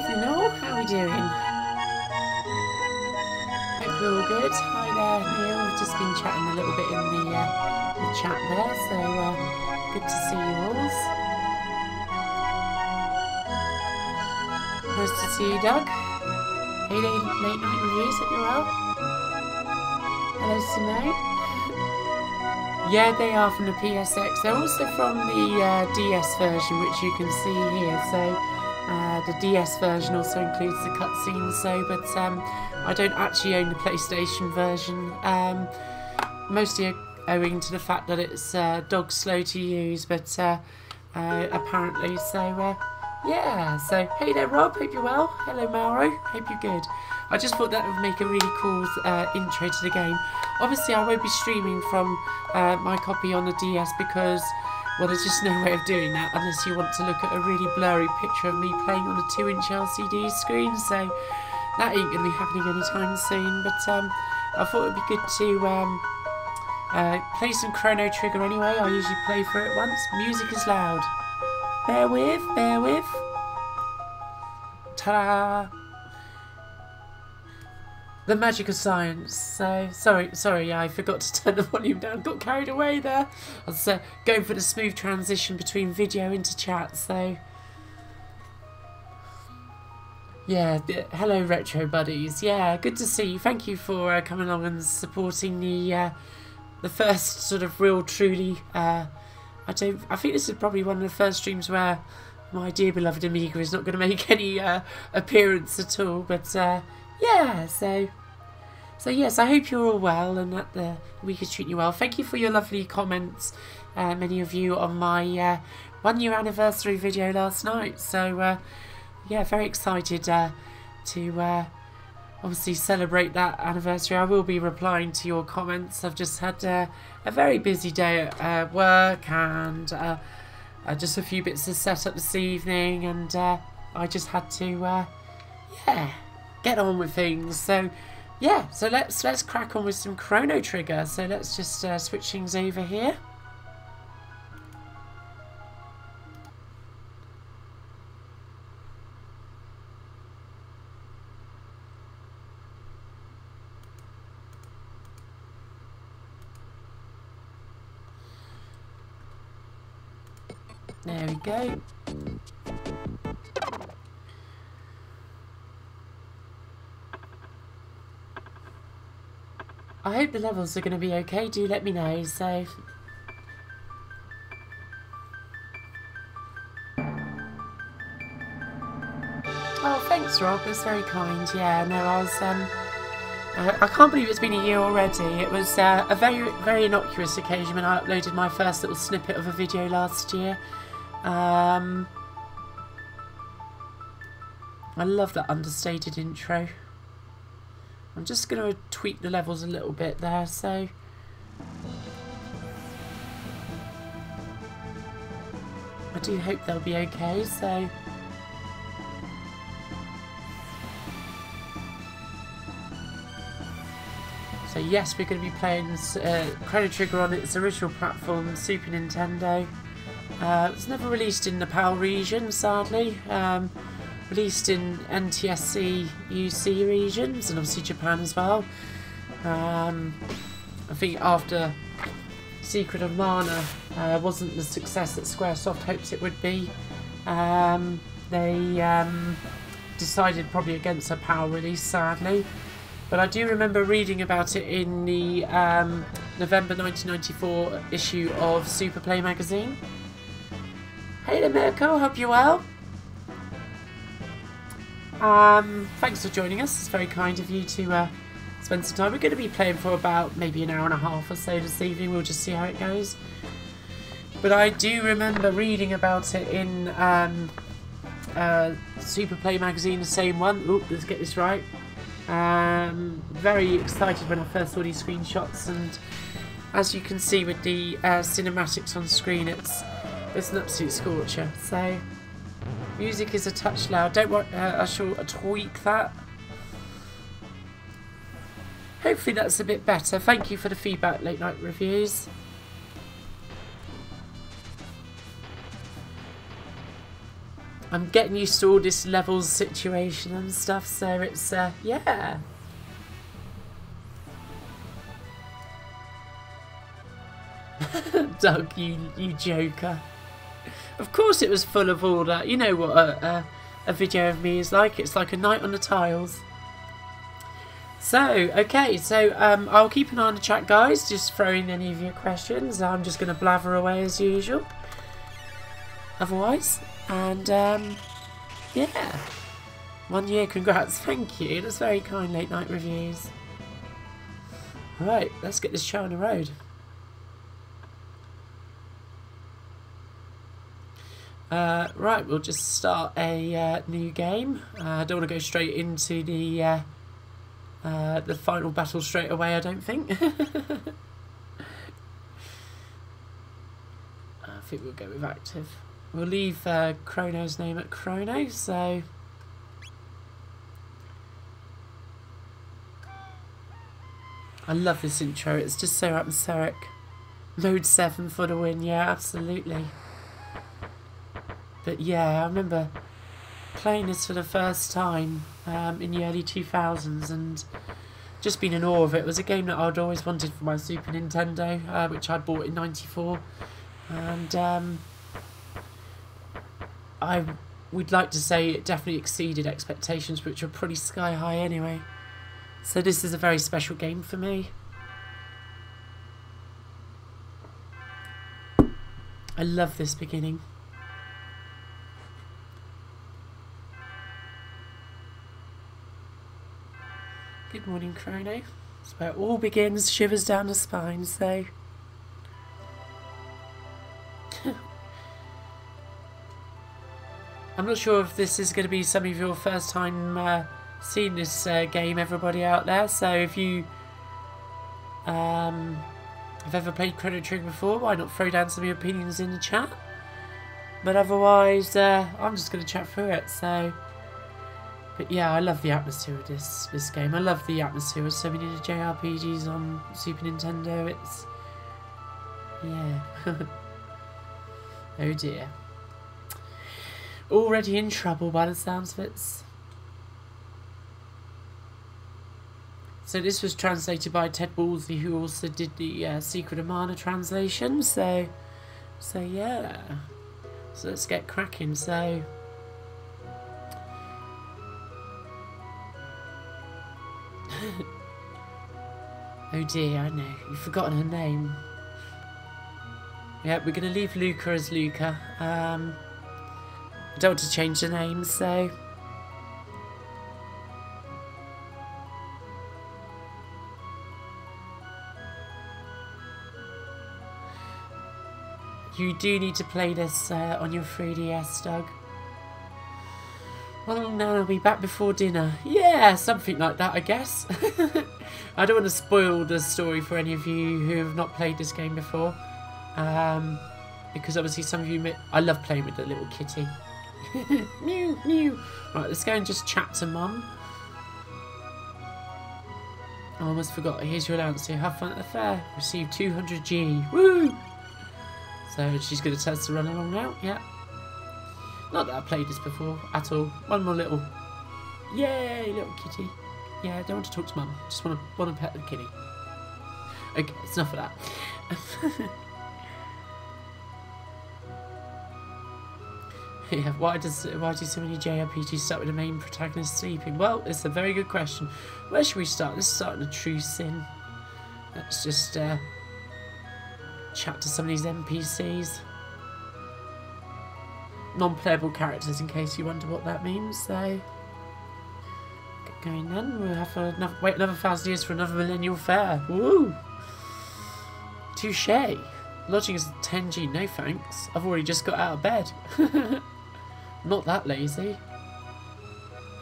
evening all, how are we doing? Hope we're all good. Hi there Neil, we've just been chatting a little bit in the chat there, so good to see you all. Nice to see you Doug. Hey late night reviews, hope you're well. Hello Simone. Yeah, they are from the PSX. They're also from the DS version, which you can see here. So the DS version also includes the cutscenes. So, but I don't actually own the PlayStation version, mostly owing to the fact that it's dog slow to use. But apparently, so yeah. So hey there, Rob. Hope you're well. Hello, Mauro. Hope you're good. I just thought that would make a really cool intro to the game. Obviously, I won't be streaming from my copy on the DS because, well, there's just no way of doing that unless you want to look at a really blurry picture of me playing on a 2-inch LCD screen. So that ain't going to be happening anytime soon. But I thought it would be good to play some Chrono Trigger anyway. I usually play for it once. Music is loud. Bear with, bear with. Ta-da! The magic of science. So sorry, I forgot to turn the volume down. Got carried away there. I was going for the smooth transition between video into chat. So yeah, hello retro buddies. Yeah, good to see you. Thank you for coming along and supporting the first sort of real, truly. I think this is probably one of the first streams where my dear beloved Amiga is not going to make any appearance at all. But yeah, so yes, I hope you're all well and that the week is treating you well. Thank you for your lovely comments, many of you, on my 1 year anniversary video last night. So yeah, very excited to obviously celebrate that anniversary. I will be replying to your comments. I've just had a very busy day at work and just a few bits of setup this evening, and I just had to yeah, get on with things. So yeah, so let's crack on with some Chrono Trigger. So let's just switch things over here. There we go. I hope the levels are going to be okay. Do let me know. So oh, thanks Rob, that's very kind. Yeah, no, I was I can't believe it's been a year already. It was a very innocuous occasion when I uploaded my first little snippet of a video last year. I love that understated intro. I'm just going to tweak the levels a little bit there, so I do hope they'll be okay. So yes, we're going to be playing Chrono Trigger on its original platform, Super Nintendo. It was never released in the PAL region, sadly. Released in NTSC UC regions and obviously Japan as well. I think after Secret of Mana wasn't the success that Squaresoft hopes it would be, they decided probably against a PAL release, sadly. But I do remember reading about it in the November 1994 issue of Super Play magazine. Hey there Mirko, hope you're well. Thanks for joining us. It's very kind of you to spend some time. We're going to be playing for about maybe an hour and a half or so this evening. We'll just see how it goes. But I do remember reading about it in Super Play magazine, the same one. Oop, let's get this right. Very excited when I first saw these screenshots, and as you can see with the cinematics on screen, it's an absolute scorcher. So music is a touch loud. Don't worry, I shall tweak that. Hopefully that's a bit better. Thank you for the feedback, Late Night Reviews. I'm getting used to all this levels situation and stuff, so it's, yeah. Doug, you joker. Of course it was full of all that. You know what a video of me is like. It's like a night on the tiles. So, okay, so I'll keep an eye on the chat, guys. Just throw in any of your questions. I'm just going to blather away as usual. Otherwise, and yeah. 1 year, congrats. Thank you. That's very kind, Late Night Reviews. Right, let's get this show on the road. Right, we'll just start a new game. I don't want to go straight into the final battle straight away, I don't think. I think we'll go with active. We'll leave Chrono's name at Chrono, so... I love this intro, it's just so atmospheric. Mode 7 for the win, yeah, absolutely. But yeah, I remember playing this for the first time in the early 2000s and just being in awe of it. It was a game that I'd always wanted for my Super Nintendo, which I bought in '94. And I would like to say it definitely exceeded expectations, which were pretty sky high anyway. So this is a very special game for me. I love this beginning. Good morning, Chrono. It's where it all begins, shivers down the spine, so... I'm not sure if this is going to be some of your first time seeing this game, everybody out there, so if you have ever played Chrono Trigger before, why not throw down some of your opinions in the chat? But otherwise, I'm just going to chat through it, so... But yeah, I love the atmosphere of this game. I love the atmosphere of so many of the JRPGs on Super Nintendo. It's... yeah. Oh dear. Already in trouble by the sounds of it. So this was translated by Ted Ballsy, who also did the Secret of Mana translation. So yeah. So let's get cracking. So... oh dear, I know. You've forgotten her name. Yeah, we're going to leave Luca as Luca. I don't want to change the name, so... You do need to play this on your 3DS, Doug. Well, now I'll be back before dinner. Yeah, something like that, I guess. I don't want to spoil the story for any of you who have not played this game before. Because obviously some of you may... I love playing with the little kitty. Mew, mew. Right, let's go and just chat to Mum. I almost forgot. Here's your allowance here. Have fun at the fair. Receive 200G. Woo! So she's going to tell us to run along now. Yeah. Not that I've played this before at all. One more little... yay, little kitty. Yeah, I don't want to talk to Mum. Just want to pet the kitty. Okay, it's enough of that. Yeah, why do so many JRPGs start with the main protagonist sleeping? Well, it's a very good question. Where should we start? Let's start in a true sin. Let's just chat to some of these NPCs. Non-playable characters, in case you wonder what that means. So, get going then. We'll have wait another 1,000 years for another millennial fair. Woo! Touche. Lodging is 10G. No thanks. I've already just got out of bed. Not that lazy.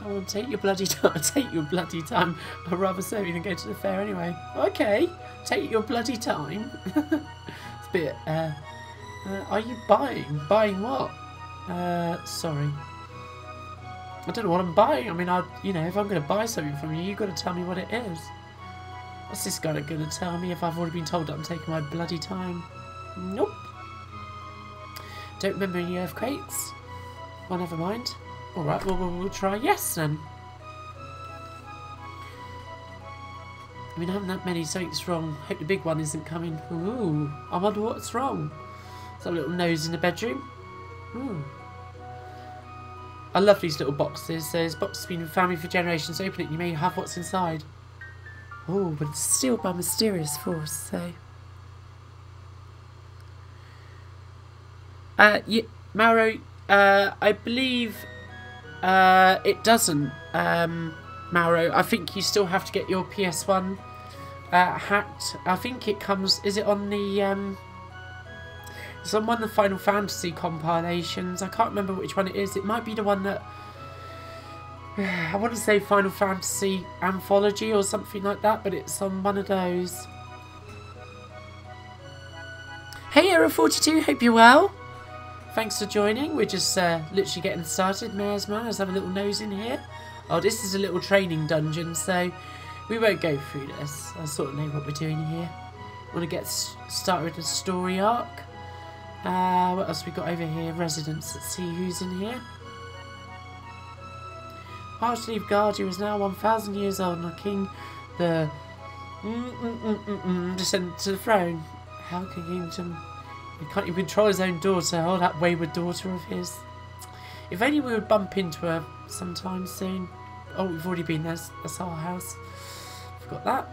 Oh, take your bloody time. Take your bloody time. I'd rather serve you than go to the fair anyway. Okay. Take your bloody time. It's a bit. Are you buying? Buying what? Sorry. I don't know what I'm buying. I mean, you know, if I'm going to buy something from you, you've got to tell me what it is. What's this guy going to tell me if I've already been told that I'm taking my bloody time? Nope. Don't remember any earthquakes. Well, never mind. Alright, we'll try yes then. I mean, I haven't that many, something's wrong. Hope the big one isn't coming. Ooh, I wonder what's wrong. Is that a little nose in the bedroom? Ooh. I love these little boxes. This box has been in family for generations. Open it and you may have what's inside. Oh, but it's sealed by mysterious force, so... yeah, Mauro, I believe it doesn't, Mauro. I think you still have to get your PS1 hacked. I think it comes... Is it on the... It's on one of the Final Fantasy compilations. I can't remember which one it is. It might be the one that... I want to say Final Fantasy Anthology or something like that, but it's on one of those. Hey, Era42, hope you're well. Thanks for joining. We're just literally getting started. Mayor's Man, let's have a little nose in here. Oh, this is a little training dungeon, so we won't go through this. I sort of know what we're doing here. Want to get started with the story arc. What else we got over here? Residents. Let's see who's in here. Partially Guardia is now 1,000 years old and a king, the descendant to the throne. How can kingdom? He can't even control his own daughter. Oh, that wayward daughter of his. If only we would bump into her sometime soon. Oh, we've already been there. That's our house. Forgot that.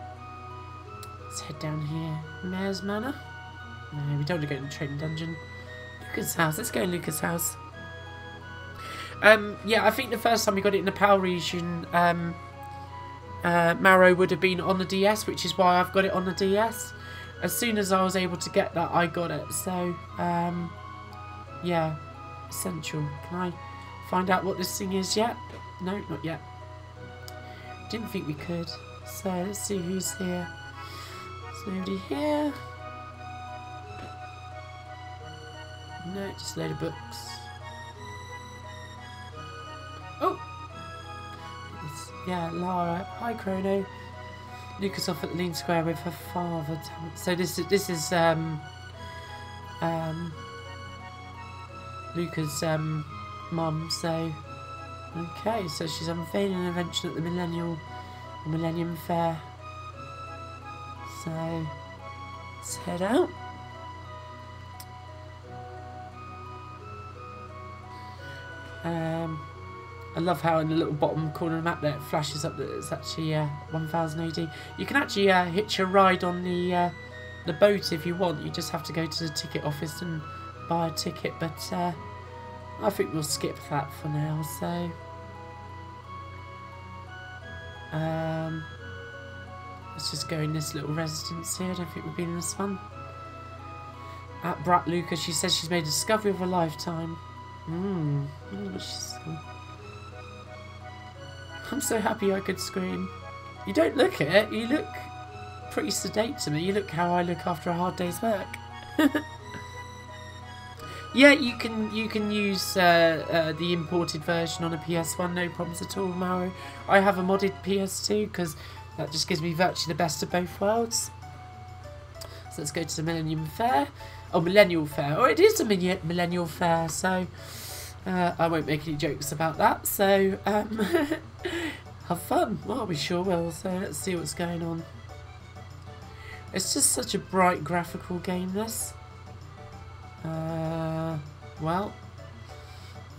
Let's head down here. Mayor's Manor. No, we don't want to go in the training dungeon. Lucas' house. Let's go in Lucas' house. Yeah, I think the first time we got it in the PAL region, Mauro would have been on the DS, which is why I've got it on the DS. As soon as I was able to get that, I got it. So, yeah, essential. Can I find out what this thing is yet? No, not yet. Didn't think we could. So, let's see who's here. There's nobody here. No, just a load of books. Oh! Yeah, Lara. Hi, Chrono. Lucas off at the Lean Square with her father. So this is Lucas' mum. So okay, so she's unveiling an invention at the Millennium Fair. So let's head out. I love how in the little bottom corner of the map there it flashes up that it's actually 1000 AD. You can actually hitch a ride on the boat if you want. You just have to go to the ticket office and buy a ticket. But I think we'll skip that for now. So let's just go in this little residence here. I don't think we've been in this one. At Brat Luca, she says she's made a discovery of a lifetime. I'm so happy I could scream. You don't look it. You look pretty sedate to me. You look how I look after a hard day's work. Yeah, you can use the imported version on a PS1, no problems at all, Mauro. I have a modded PS2 because that just gives me virtually the best of both worlds. So let's go to the Millennium Fair. Oh, Millennial Fair. Oh, it is a Millennial Fair, so I won't make any jokes about that. So have fun. Well, we sure will. So let's see what's going on. It's just such a bright graphical game, this. Well,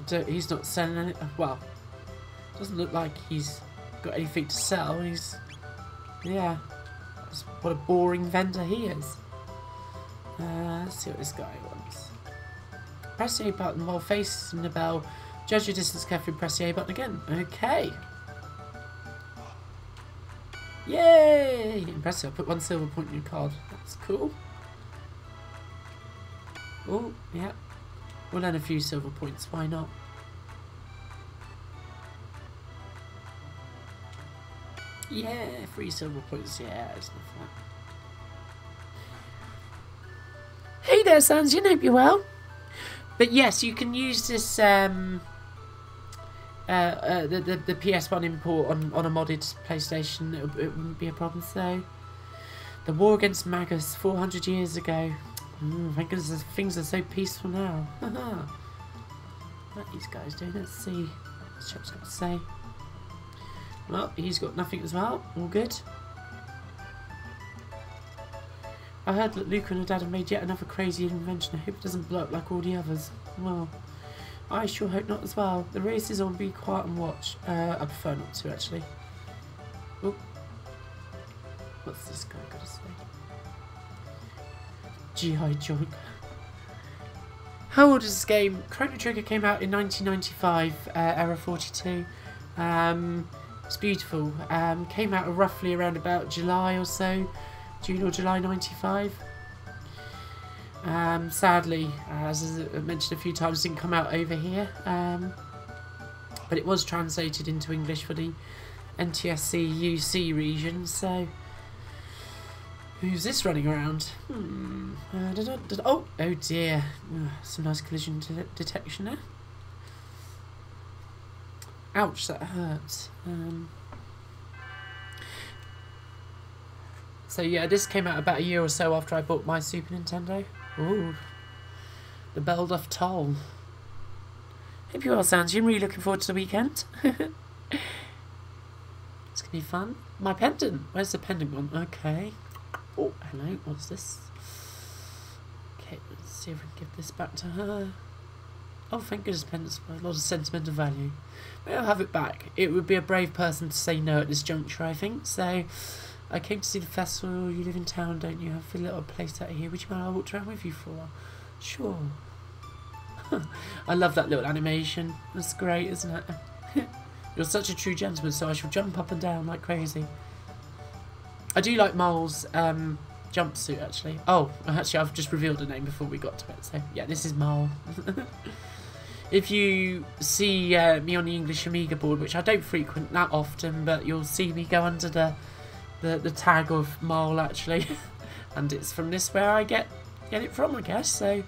he's not selling any. Well, doesn't look like he's got anything to sell. He's, yeah, what a boring vendor he is. Let's see what this guy wants. Press the A button while facing the bell. Judge your distance carefully. Press the A button again. Okay. Yay! Impressive. Put 1 silver point in your card. That's cool. Oh, yeah. We'll earn a few silver points. Why not? Yeah, 3 silver points. Yeah, it's not fun. Hey there, Sanjian. Hope you're well. But yes, you can use this the PS1 import on a modded PlayStation. It wouldn't be a problem. So, the war against Magus 400 years ago. Thank goodness things are so peaceful now. what these guys do. Let's see what this chap's got to say. Well, he's got nothing as well. All good. I heard that Luca and her dad have made yet another crazy invention. I hope it doesn't blow up like all the others. Well, I sure hope not as well. The race is on. Be quiet and watch. I prefer not to, actually. Oh. What's this guy got to say? G.I. Joe. How old is this game? Chrono Trigger came out in 1995, Era 42. It's beautiful. Came out roughly around about July or so. June or July 95. Sadly, as I mentioned a few times, didn't come out over here. But it was translated into English for the NTSC UC region, so... Who's this running around? Oh dear. Some nice collision detection there. Ouch, that hurts. So yeah, this came out about a year or so after I bought my Super Nintendo. Ooh. The bell doth toll. Hope you're well, Sanji. I'm really looking forward to the weekend. It's gonna be fun. My pendant. Where's the pendant gone? Okay. Oh, hello. What's this? Okay, let's see if we can give this back to her. Oh, thank goodness, pendants have a lot of sentimental value. May I have it back? It would be a brave person to say no at this juncture, I think. So, I came to see the festival. You live in town, don't you? I feel a little place out here. Would you mind I walked around with you for? Sure. I love that little animation. That's great, isn't it? You're such a true gentleman, so I shall jump up and down like crazy. I do like Mole's jumpsuit, actually. Oh, actually, I've just revealed a name before we got to it. So, yeah, this is Mole. If you see me on the English Amiga board, which I don't frequent that often, but you'll see me go under the tag of Mole, actually. And it's from this where I get it from, I guess. So,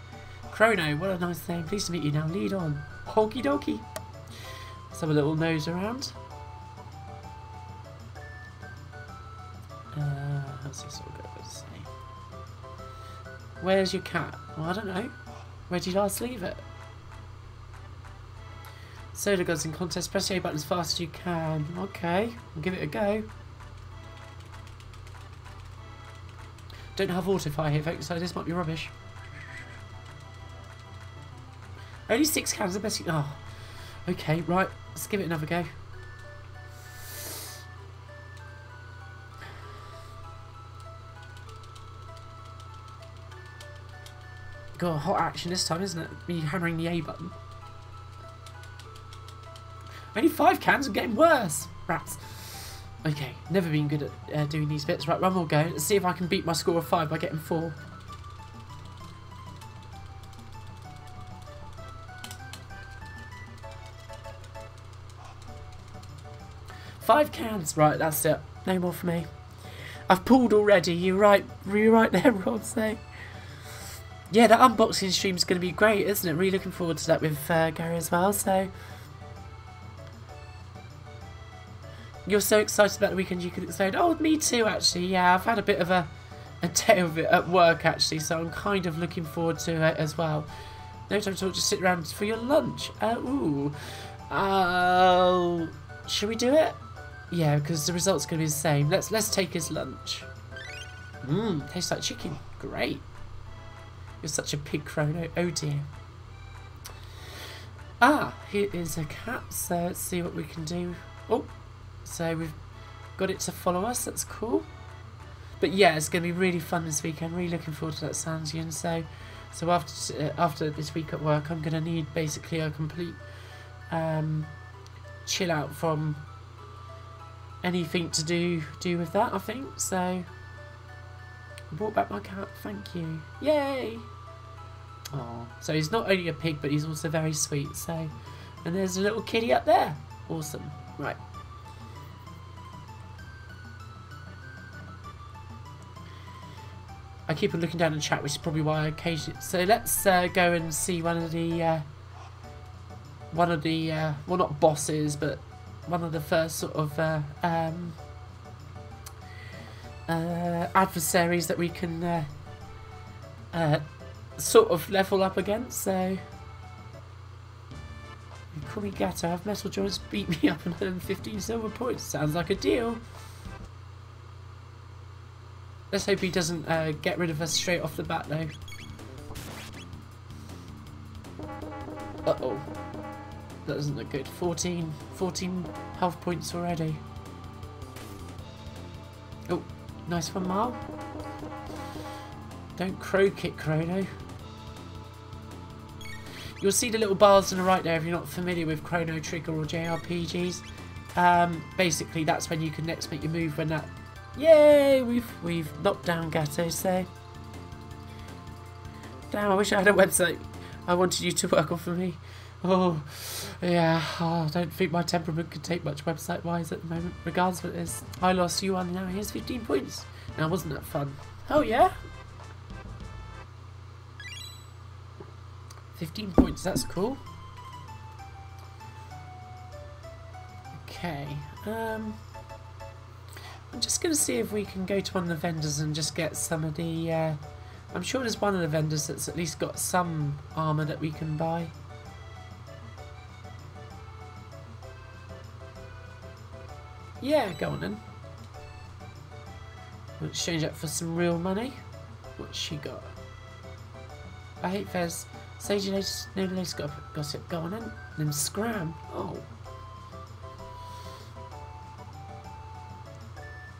Chrono, what a nice name. Pleased to meet you now. Lead on. Okie dokie. Let's have a little nose around. What's this all going to say? Where's your cat? Well, I don't know. Where did you last leave it? Soda Gods in contest. Press the A button as fast as you can. Okay, we'll give it a go. Don't have autofire here, folks, so this might be rubbish. Only 6 cans, the best. Oh, okay, right. Let's give it another go. God, hot action this time, isn't it? Me hammering the A button. Only 5 cans, I'm getting worse. Rats. Okay, never been good at doing these bits. Right, one more go. Let's see if I can beat my score of 5 by getting 4. Five cans. Right, that's it. No more for me. I've pulled already. You're right there, Rob. So. Yeah, that unboxing stream is going to be great, isn't it? Really looking forward to that with Gary as well. So, you're so excited about the weekend you could explain. Oh, me too, actually. Yeah, I've had a bit of a day of it at work, actually, so I'm kind of looking forward to it as well. No time to talk, just sit around for your lunch. Should we do it? Yeah, because the result's going to be the same. Let's take his lunch. Tastes like chicken. Great. You're such a pig, Chrono. Oh dear. Here is a cat, so let's see what we can do. Oh, so we've got it to follow us. That's cool. But yeah, it's going to be really fun this weekend. Really looking forward to that, Sanjian. So after this week at work, I'm going to need basically a complete chill out from anything to do with that, I think. So I brought back my cat, thank you. Yay! Oh, so he's not only a pig, but he's also very sweet. So, and there's a little kitty up there. Awesome. Right. I keep on looking down in the chat, which is probably why I occasionally. So let's go and see one of the well, not bosses, but one of the first sort of adversaries that we can sort of level up against. So You call me Gato, have metal joints, beat me up and earn 15 silver points. Sounds like a deal. Let's hope he doesn't get rid of us straight off the bat though. Uh-oh. That doesn't look good. 14 health points already. Oh, nice one, Marl. Don't crow kick, Chrono. You'll see the little bars on the right there if you're not familiar with Chrono Trigger or JRPGs. Basically, that's when you can next make your move when that... Yay! We've knocked down Gato, so... Damn, I wish I had a website I wanted you to work on for me. Oh, yeah. Oh, I don't think my temperament could take much website-wise at the moment. Regardless of what it is. I lost you one, now here's 15 points. Now, wasn't that fun? Oh, yeah? 15 points, that's cool. Okay. I'm just going to see if we can go to one of the vendors and just get some of the... I'm sure there's one of the vendors that's at least got some armour that we can buy. Yeah, go on then. We'll exchange that for some real money. What's she got? I hate fairs. Sage lace, no lace, got it. Go on then. Then scram. Oh.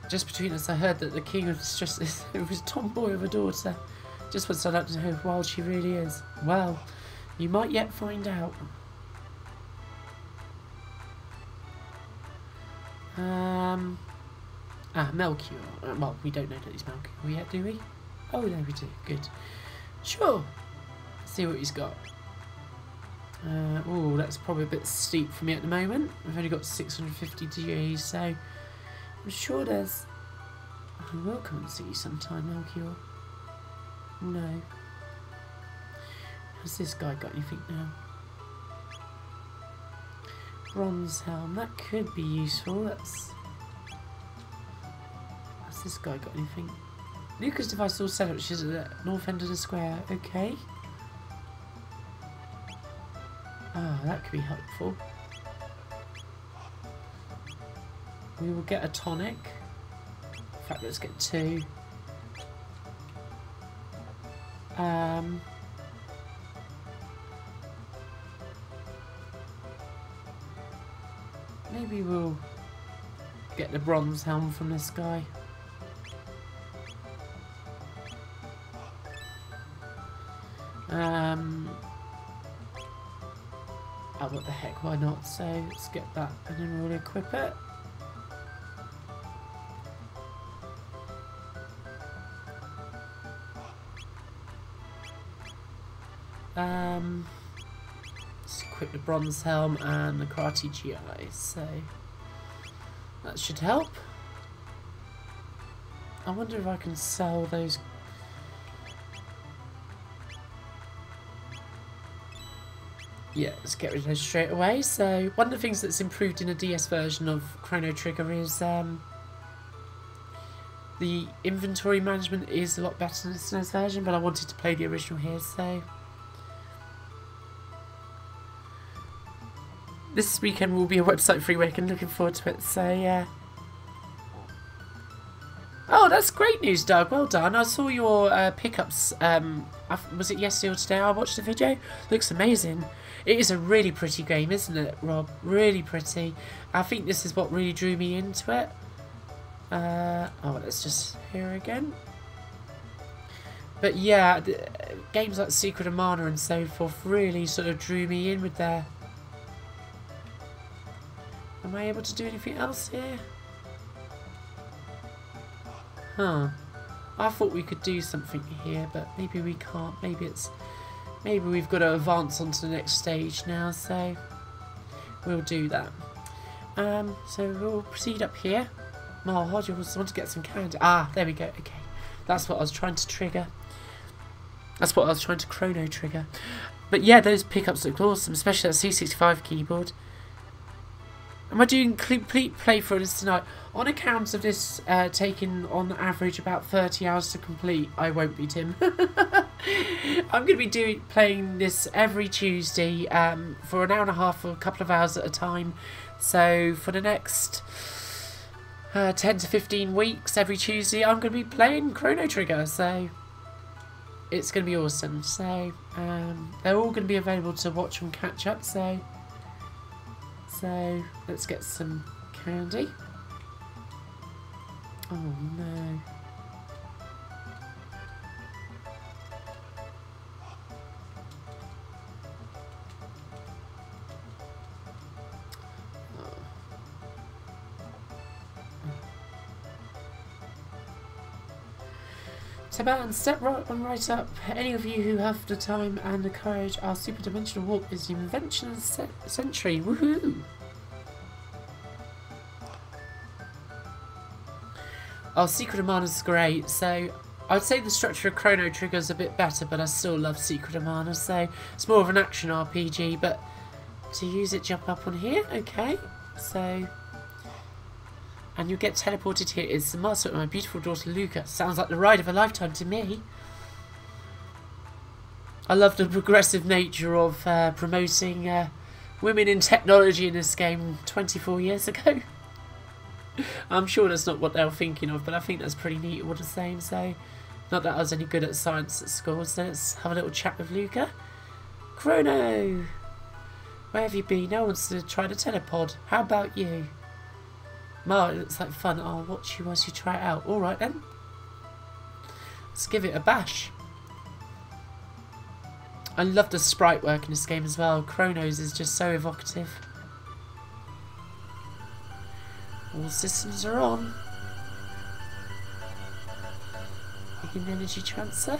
Just between us, I heard that the king was just it was a tomboy of a daughter. Just once I'd like to know how wild she really is. Well, you might yet find out. Melchior. Well, we don't know that he's Melchior yet, do we? Oh, there we do. Good. Sure. Let's see what he's got. Oh, that's probably a bit steep for me at the moment. I've only got 650 Gs, so I'm sure there's... I will come and see you sometime, Melchior. No. Has this guy got anything now? Bronze helm. That could be useful. Has this guy got anything? Lucas device all set up, which is at the north end of the square. Okay. Ah, that could be helpful. We will get a tonic. In fact, let's get 2. Maybe we'll get the bronze helm from this guy. Oh, what the heck, why not? So let's get that and then we'll equip it. Let's equip the bronze helm and the karate GI, so that should help. I wonder if I can sell those. Yeah, let's get rid of those straight away. So one of the things that's improved in the DS version of Chrono Trigger is the inventory management is a lot better in the SNES version, but I wanted to play the original here, so this weekend will be a website free week and looking forward to it, so yeah. Oh, that's great news, Doug. Well done. I saw your pickups. Was it yesterday or today? I watched the video. Looks amazing. It is a really pretty game, isn't it, Rob? Really pretty. I think this is what really drew me into it. Oh, let's just hear again. But yeah, games like Secret of Mana and so forth really sort of drew me in with their... Am I able to do anything else here? Huh. I thought we could do something here, but maybe we can't. Maybe we've got to advance onto the next stage now, so we'll do that. So we'll proceed up here. Oh, I just want to get some candy. Ah, there we go. Okay. That's what I was trying to trigger. That's what I was trying to chrono trigger. But yeah, those pickups look awesome, especially that C65 keyboard. Am I doing complete playthroughs tonight? On account of this taking on average about 30 hours to complete, I won't be, Tim. I'm going to be playing this every Tuesday for an hour and a half or a couple of hours at a time. So for the next 10 to 15 weeks, every Tuesday, I'm going to be playing Chrono Trigger. So it's going to be awesome. So they're all going to be available to watch and catch up. So let's get some candy. Oh no. So man, step right up. Any of you who have the time and the courage, our super dimensional warp is the invention of the century. Woohoo! Our Secret of Mana is great. So I'd say the structure of Chrono Trigger is a bit better, but I still love Secret of Mana. So it's more of an action RPG, but to use it, jump up on here. Okay, so. And you'll get teleported here. It's the master of my beautiful daughter Luca. Sounds like the ride of a lifetime to me. I love the progressive nature of promoting women in technology in this game 24 years ago. I'm sure that's not what they were thinking of, but I think that's pretty neat all the same. So, not that I was any good at science at school, so let's have a little chat with Luca. Chrono! Where have you been? No one wants to try the telepod. How about you? Ma, it looks like fun. I'll watch you as you try it out. Alright then. Let's give it a bash. I love the sprite work in this game as well. Chronos is just so evocative. All systems are on. Begin energy transfer.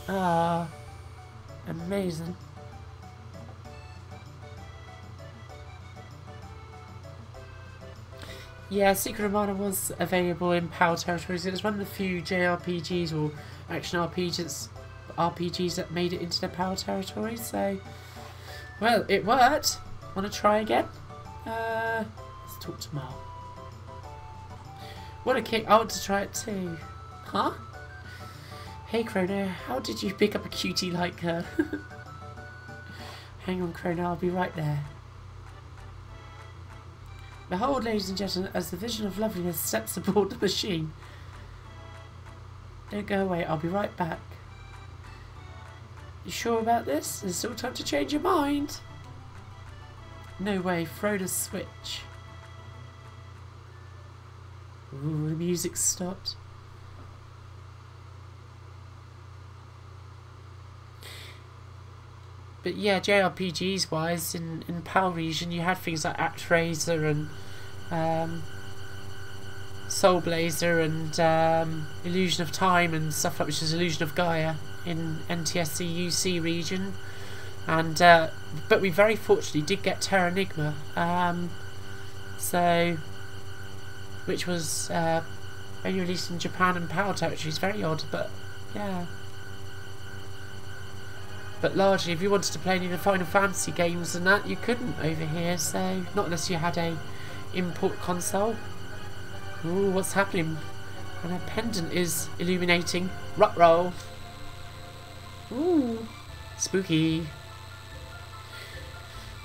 Ah, amazing. Yeah, Secret of Mana was available in PAL territories. It was one of the few JRPGs or action RPGs that made it into the PAL territory. So, well, it worked. Want to try again? Let's talk to Mark. What a kick! I want to try it too. Huh? Hey Chrono, how did you pick up a cutie like her? Hang on, Chrono, I'll be right there. Behold, ladies and gentlemen, as the vision of loveliness steps aboard the machine. Don't go away, I'll be right back. You sure about this? There's still time to change your mind. No way, throw the switch. Ooh, the music stopped. But yeah, JRPGs wise, in PAL region, you had things like ActRaiser and Soul Blazer and Illusion of Time and stuff like, which is Illusion of Gaia in NTSC UC region. And but we very fortunately did get Terra Enigma, so which was only released in Japan and PAL territories. Very odd, but yeah. But largely, if you wanted to play any of the Final Fantasy games and that, you couldn't over here. So not unless you had a import console. Ooh, what's happening? And a pendant is illuminating. Ruh-roll. Ooh, spooky.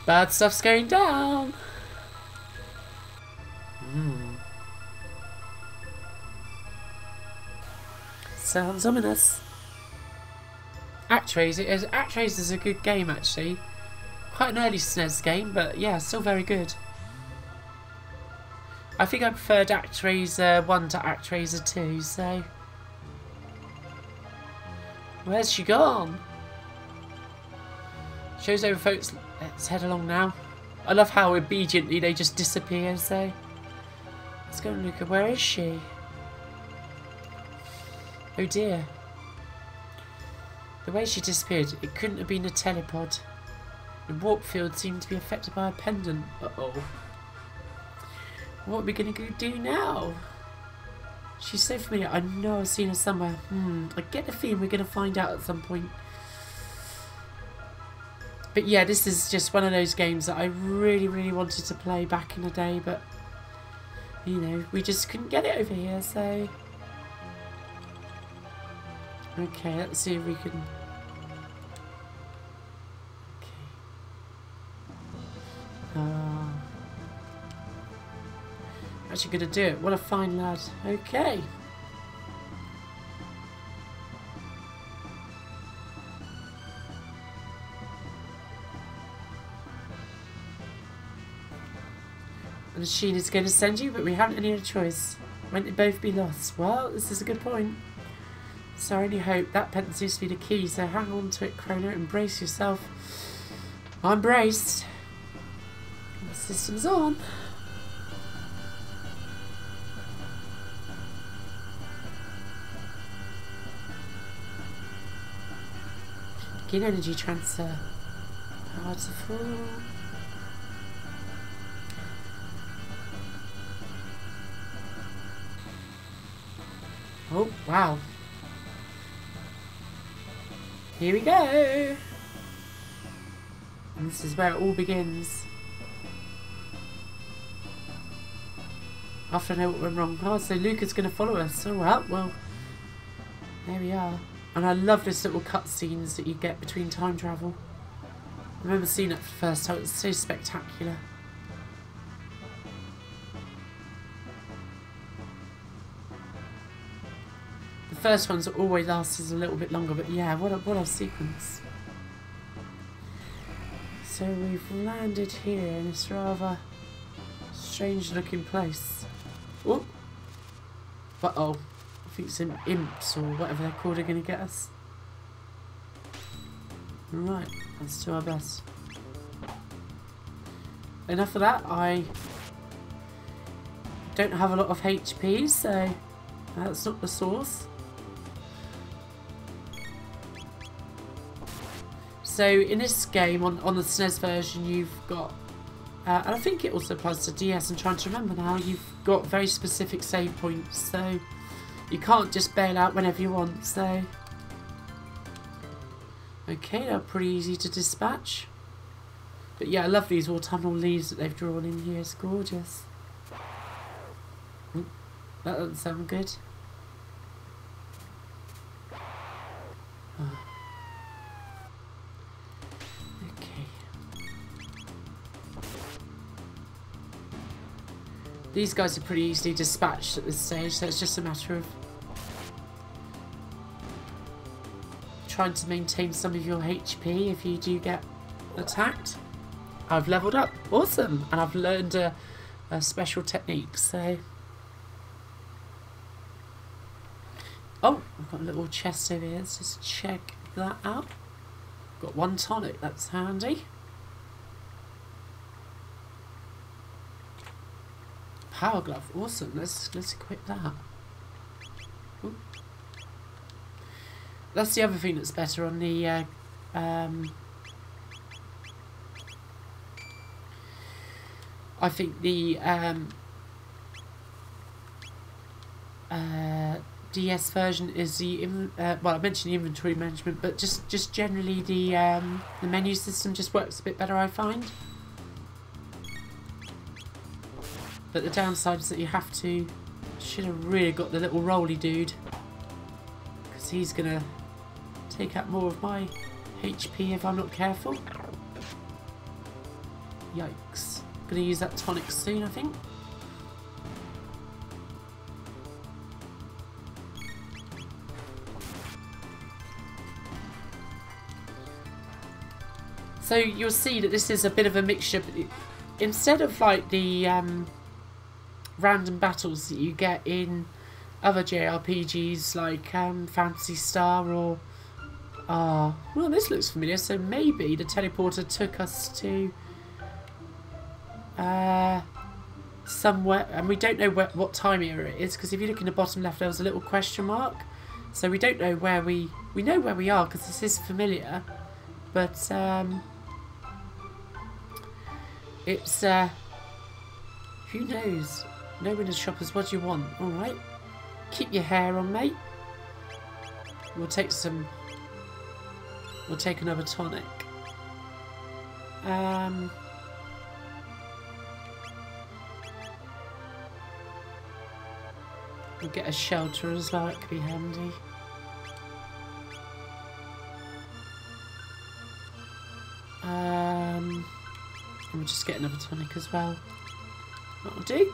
Bad stuff's going down. Sounds ominous. ActRaiser is a good game actually. Quite an early SNES game, but yeah, still very good. I think I preferred ActRaiser 1 to ActRaiser 2, so... Where's she gone? Show's over, folks. Let's head along now. I love how obediently they just disappear, so... Let's go and look at where is she? Oh dear. The way she disappeared, it couldn't have been a telepod. The warp field seemed to be affected by a pendant. Uh-oh. What are we going to do now? She's so familiar. I know I've seen her somewhere. I get the feeling we're going to find out at some point. But yeah, this is just one of those games that I really, really wanted to play back in the day. But, you know, we just couldn't get it over here, so... Okay, let's see if we can... Okay. Actually gonna do it. What a fine lad. Okay. The machine is going to send you, but we haven't any other choice. Won't they both be lost? Well, this is a good point. So I only hope that pen seems to be the key, so hang on to it, Chrono, and brace yourself. I'm braced. The system's on. Begin energy transfer. Power to full. Oh, wow. Here we go. And this is where it all begins. After I know what went wrong. Oh, so Luca's going to follow us. Oh, well, there we are. And I love this little cutscenes that you get between time travel. I remember seeing it for the first time. It's so spectacular. The first one's always lasts a little bit longer, but yeah, what a sequence. So we've landed here in this rather strange looking place. Oh, uh-oh. I think some imps or whatever they're called are going to get us. Right, let's do our best. Enough of that. I don't have a lot of HP, so that's not the source. So in this game, on the SNES version, you've got, and I think it also applies to DS, I'm trying to remember now, you've got very specific save points, so you can't just bail out whenever you want, so... Okay, they're pretty easy to dispatch. But yeah, I love these autumnal leaves that they've drawn in here, it's gorgeous. Ooh, that doesn't sound good. Oh. These guys are pretty easily dispatched at this stage, so it's just a matter of trying to maintain some of your HP if you do get attacked. I've leveled up, awesome, and I've learned a special technique, so... Oh, I've got a little chest over here, let's just check that out. Got one tonic, that's handy. Power glove, awesome. Let's equip that. Ooh. That's the other thing that's better on the I think the DS version is the well, I mentioned the inventory management, but just generally the menu system just works a bit better, I find. But the downside is that you have to... Should have really got the little rolly dude, because he's gonna take out more of my HP if I'm not careful. Yikes. Gonna use that tonic soon, I think. So you'll see that this is a bit of a mixture. Instead of like the random battles that you get in other JRPGs like Phantasy Star or... well, this looks familiar, so maybe the teleporter took us to somewhere, and we don't know what time era it is, because if you look in the bottom left there was a little question mark, so we don't know where we know where we are because this is familiar, but it's who knows. No window shoppers, what do you want? Alright. Keep your hair on, mate. We'll take another tonic. We'll get a shelter as well, it could be handy. And we'll just get another tonic as well. That'll do.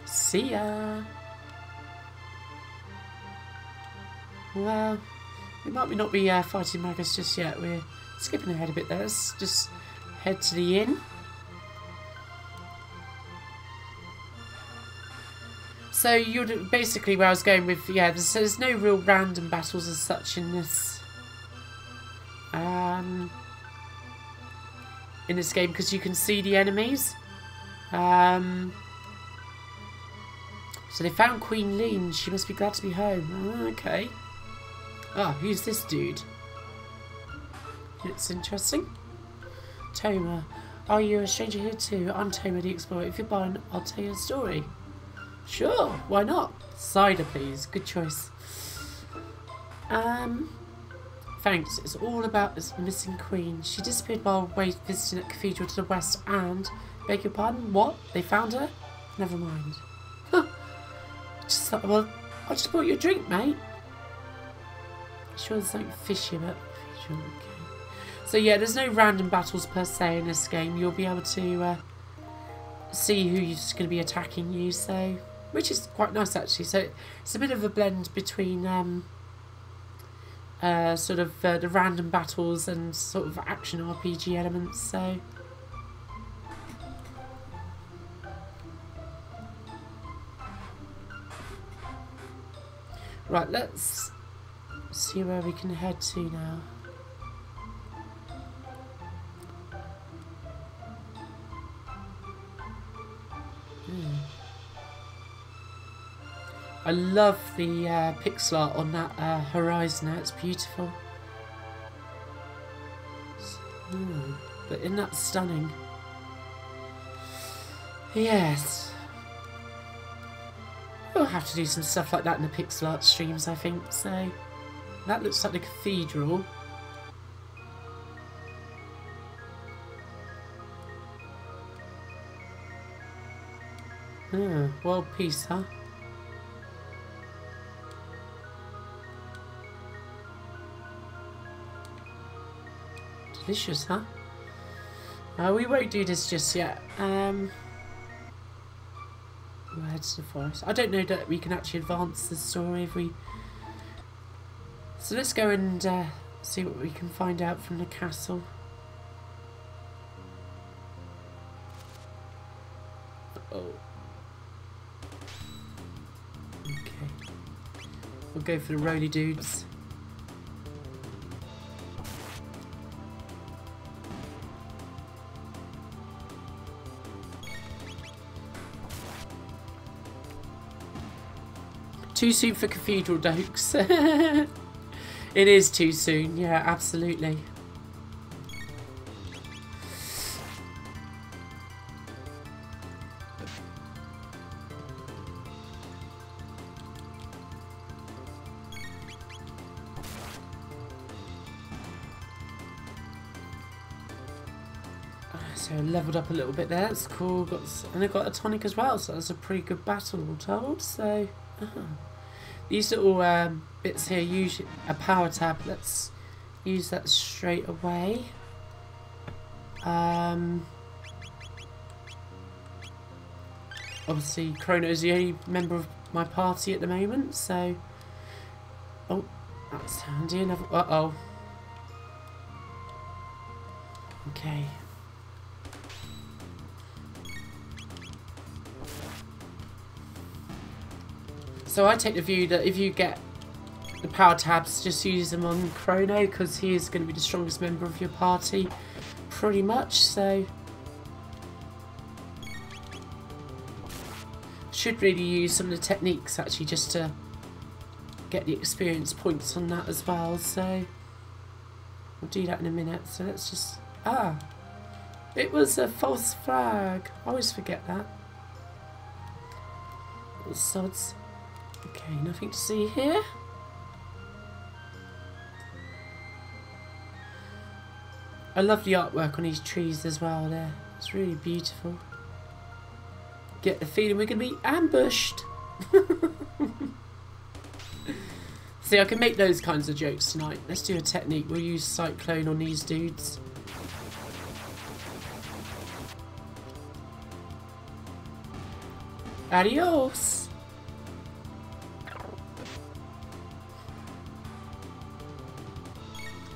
See ya. Well, we might not be fighting Magus just yet. We're skipping ahead a bit there. Let's just head to the inn. So you're basically where I was going with, yeah, there's no real random battles as such in this game, because you can see the enemies. So they found Queen Lean. She must be glad to be home. Oh, okay. Ah, who's this dude? It's interesting. Toma. Are you a stranger here too? I'm Toma the Explorer. If you're born, I'll tell you a story. Sure, why not? Cider, please. Good choice. Thanks. It's all about this missing queen. She disappeared while visiting at Cathedral to the west and... Beg your pardon? What? They found her? Never mind. Huh. Well, I just bought you a drink, mate. Sure there's something fishy about the Cathedral. Okay. So yeah, there's no random battles per se in this game. You'll be able to see who's going to be attacking you, so... Which is quite nice, actually. So it's a bit of a blend between sort of the random battles and sort of action RPG elements, so... Right, let's see where we can head to now. I love the pixel art on that horizon now, it's beautiful. But isn't that stunning? Yes. We'll have to do some stuff like that in the pixel art streams, I think, so... That looks like the cathedral. World peace, huh? Delicious, huh? We won't do this just yet. We'll head to the forest. I don't know that we can actually advance the story if we... So let's go and see what we can find out from the castle. Oh. Okay. We'll go for the roly dudes. Too soon for cathedral dokes. It is too soon, yeah, absolutely. So leveled up a little bit there, that's cool. And I got a tonic as well, so that's a pretty good battle, all told. So, these little bits here use a power tab. Let's use that straight away. Obviously, Chrono's the only member of my party at the moment, so... Oh, that's handy. Uh-oh. Okay. So I take the view that if you get the power tabs, just use them on Chrono, because he is going to be the strongest member of your party, pretty much, so... Should really use some of the techniques, actually, just to get the experience points on that as well, so... We'll do that in a minute, so let's just... Ah! It was a false flag! I always forget that. Little sods. Okay, nothing to see here. I love the artwork on these trees as well there. It's really beautiful. Get the feeling we're going to be ambushed. See, I can make those kinds of jokes tonight. Let's do a technique. We'll use Cyclone on these dudes. Adios.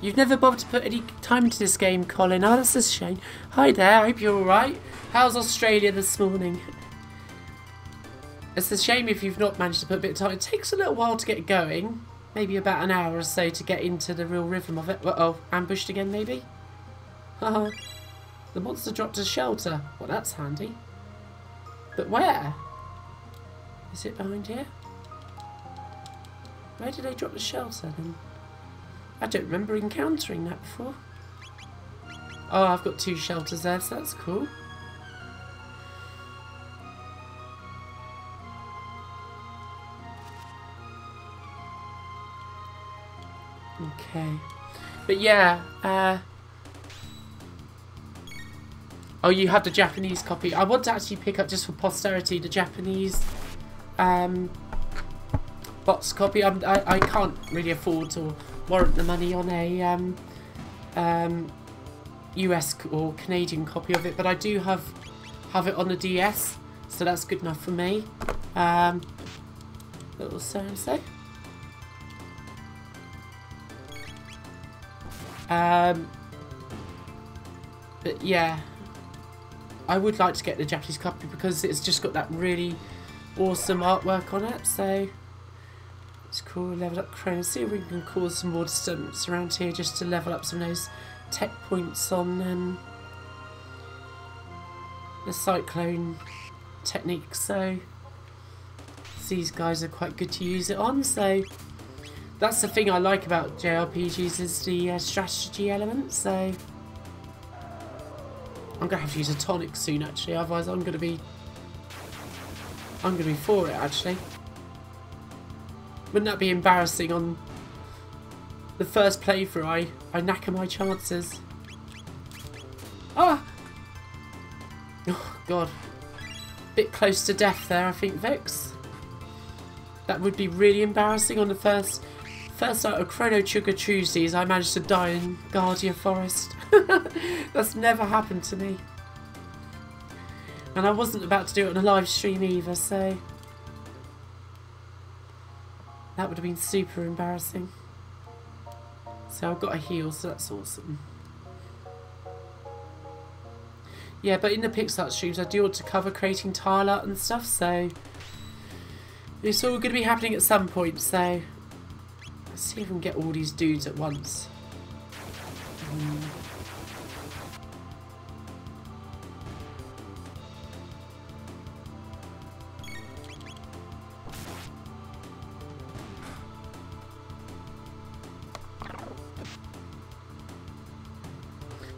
You've never bothered to put any time into this game, Colin. Oh, that's a shame. Hi there, I hope you're alright. How's Australia this morning? It's a shame if you've not managed to put a bit of time. It takes a little while to get going. Maybe about an hour or so to get into the real rhythm of it. Uh-oh, ambushed again maybe? Haha. The monster dropped a shelter. Well, that's handy. But where? Is it behind here? Where did they drop the shelter then? I don't remember encountering that before. Oh, I've got 2 shelters there, so that's cool. Okay. But yeah, oh, you have the Japanese copy. I want to actually pick up, just for posterity, the Japanese box copy. I can't really afford to warrant the money on a US or Canadian copy of it, but I do have it on the DS, so that's good enough for me. Little so-and-so. But yeah, I would like to get the Japanese copy because it's just got that really awesome artwork on it, so it's cool. Level up Chrono. See if we can cause some more disturbance around here just to level up some of those tech points on the cyclone technique. So these guys are quite good to use it on, so that's the thing I like about JRPGs is the strategy element. So I'm gonna have to use a tonic soon actually, otherwise I'm gonna be for it actually. Wouldn't that be embarrassing on the first playthrough? I knacker my chances. Ah! Oh god. Bit close to death there I think, Vix. That would be really embarrassing on the first night of Chrono Trigger Tuesdays. I managed to die in Guardia Forest. That's never happened to me. And I wasn't about to do it on a live stream either, so that would have been super embarrassing. So I've got a heal, so that's awesome. Yeah, but in the Pixar streams I do want to cover creating tile art and stuff, so it's all going to be happening at some point, so let's see if we can get all these dudes at once.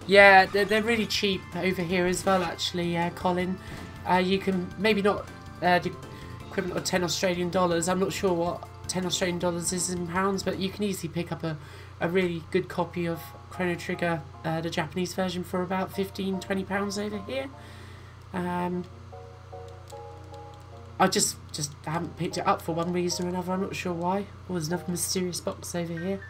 Yeah, they're really cheap over here as well actually, Colin. You can, maybe not the equivalent of 10 Australian dollars, I'm not sure what 10 Australian dollars is in pounds, but you can easily pick up a really good copy of Chrono Trigger, the Japanese version, for about £15–20 over here. I just haven't picked it up for one reason or another, I'm not sure why. Oh, there's another mysterious box over here.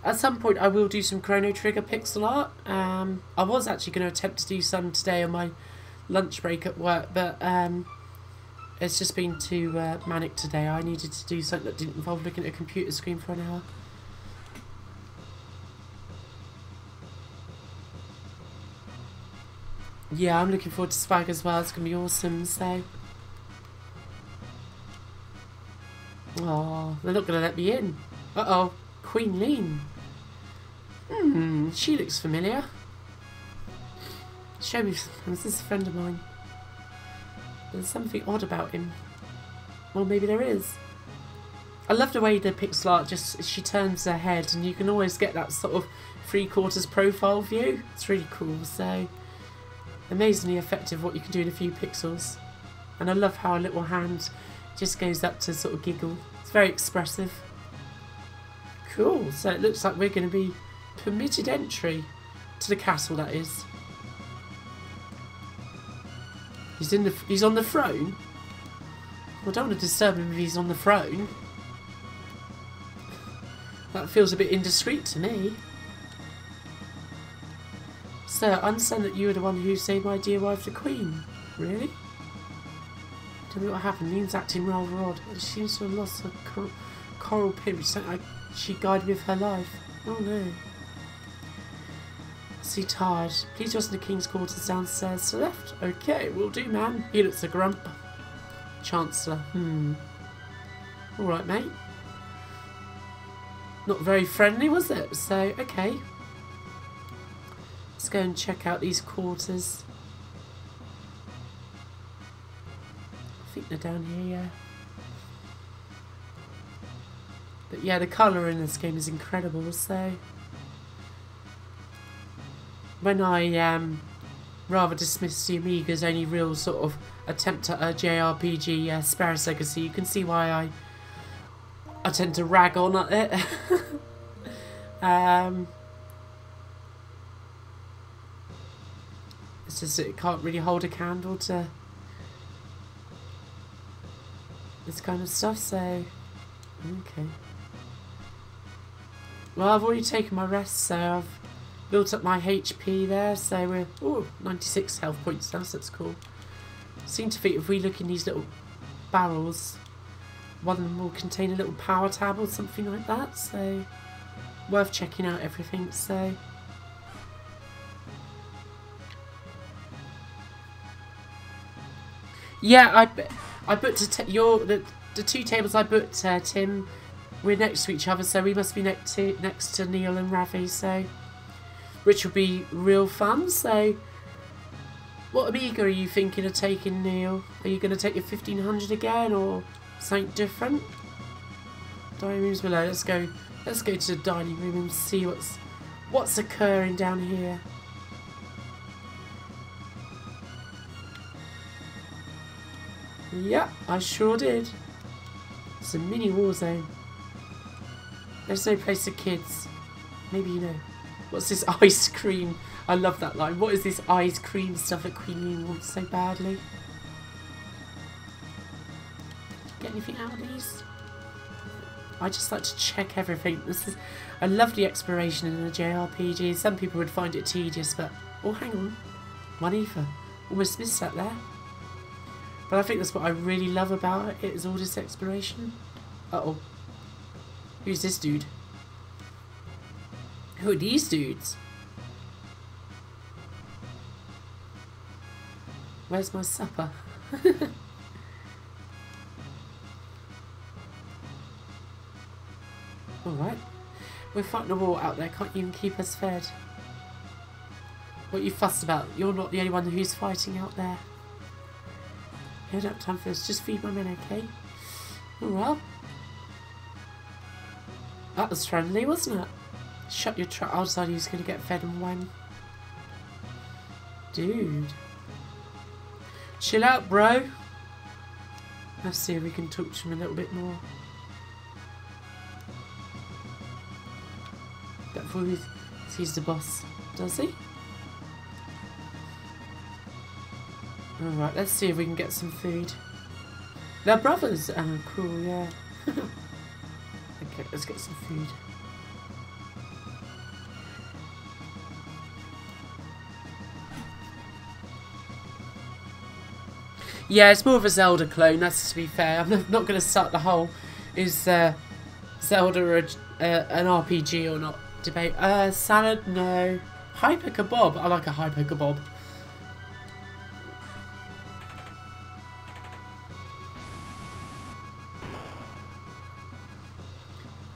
At some point I will do some Chrono Trigger pixel art. I was actually going to attempt to do some today on my lunch break at work, but it's just been too manic today. I needed to do something that didn't involve looking at a computer screen for an hour. Yeah, I'm looking forward to swag as well. It's going to be awesome, so. Oh, they're not going to let me in. Uh-oh, Queen Lean. She looks familiar. Show me, this is a friend of mine. There's something odd about him. Well, maybe there is. I love the way the pixel art just, she turns her head and you can always get that sort of 3/4 profile view. It's really cool, so amazingly effective what you can do in a few pixels. And I love how a little hand just goes up to sort of giggle. It's very expressive. Cool, so it looks like we're going to be permitted entry to the castle, that is. He's on the throne? Well, I don't want to disturb him if he's on the throne. That feels a bit indiscreet to me. Sir, I understand that you are the one who saved my dear wife, the Queen. Really? Tell me what happened. Lean's acting rather odd. She seems to have lost her coral pin, which sounded like she guided with her life. Oh no. Is he tired? Please rest in the King's quarters downstairs to the left. Okay, will do, man. He looks a grump. Chancellor. Alright, mate. Not very friendly, was it? So, okay. Let's go and check out these quarters. I think they're down here, yeah. But yeah, the colour in this game is incredible, so... When I rather dismissed the Amiga's only real sort of attempt at a JRPG, Squaresoft Legacy, you can see why I tend to rag on at it. It's just it can't really hold a candle to this kind of stuff, so okay. Well, I've already taken my rest, so I've built up my HP there, so we're 96 health points now, so that's cool. Seem to think if we look in these little barrels, one of them will contain a little power tab or something like that, so worth checking out everything. So yeah, I booked the two tables I booked, Tim. We're next to each other, so we must be next to Neil and Ravi. So which will be real fun. So what Amiga are you thinking of taking, Neil? Are you going to take your 1500 again, or something different? Dining rooms below. Let's go to the dining room and see what's occurring down here. Yeah, I sure did. It's a mini war zone. There's no place for kids. Maybe you know. What's this ice cream? I love that line. What is this ice cream stuff that Queen Lean wants so badly? Get anything out of these? I just like to check everything. This is a lovely exploration in a JRPG. Some people would find it tedious, but... Oh, hang on. One ether. Almost missed that there. But I think that's what I really love about it, is all this exploration. Uh-oh. Who's this dude? Who are these dudes? Where's my supper? Alright. We're fighting a war out there, can't even keep us fed. What are you fussed about? You're not the only one who's fighting out there. I don't have time for this, just feed my men, okay? Oh well. That was friendly, wasn't it? Shut your trap. I decided he was going to get fed and when. Dude. Chill out, bro. Let's see if we can talk to him a little bit more. Before he sees the boss. Does he? Alright, let's see if we can get some food. They're brothers. Oh, cool, yeah. Okay, let's get some food. Yeah, it's more of a Zelda clone, that's to be fair. I'm not going to start the whole is Zelda an RPG or not debate. Salad, no. Hyper kebab, I like a hyper kebab.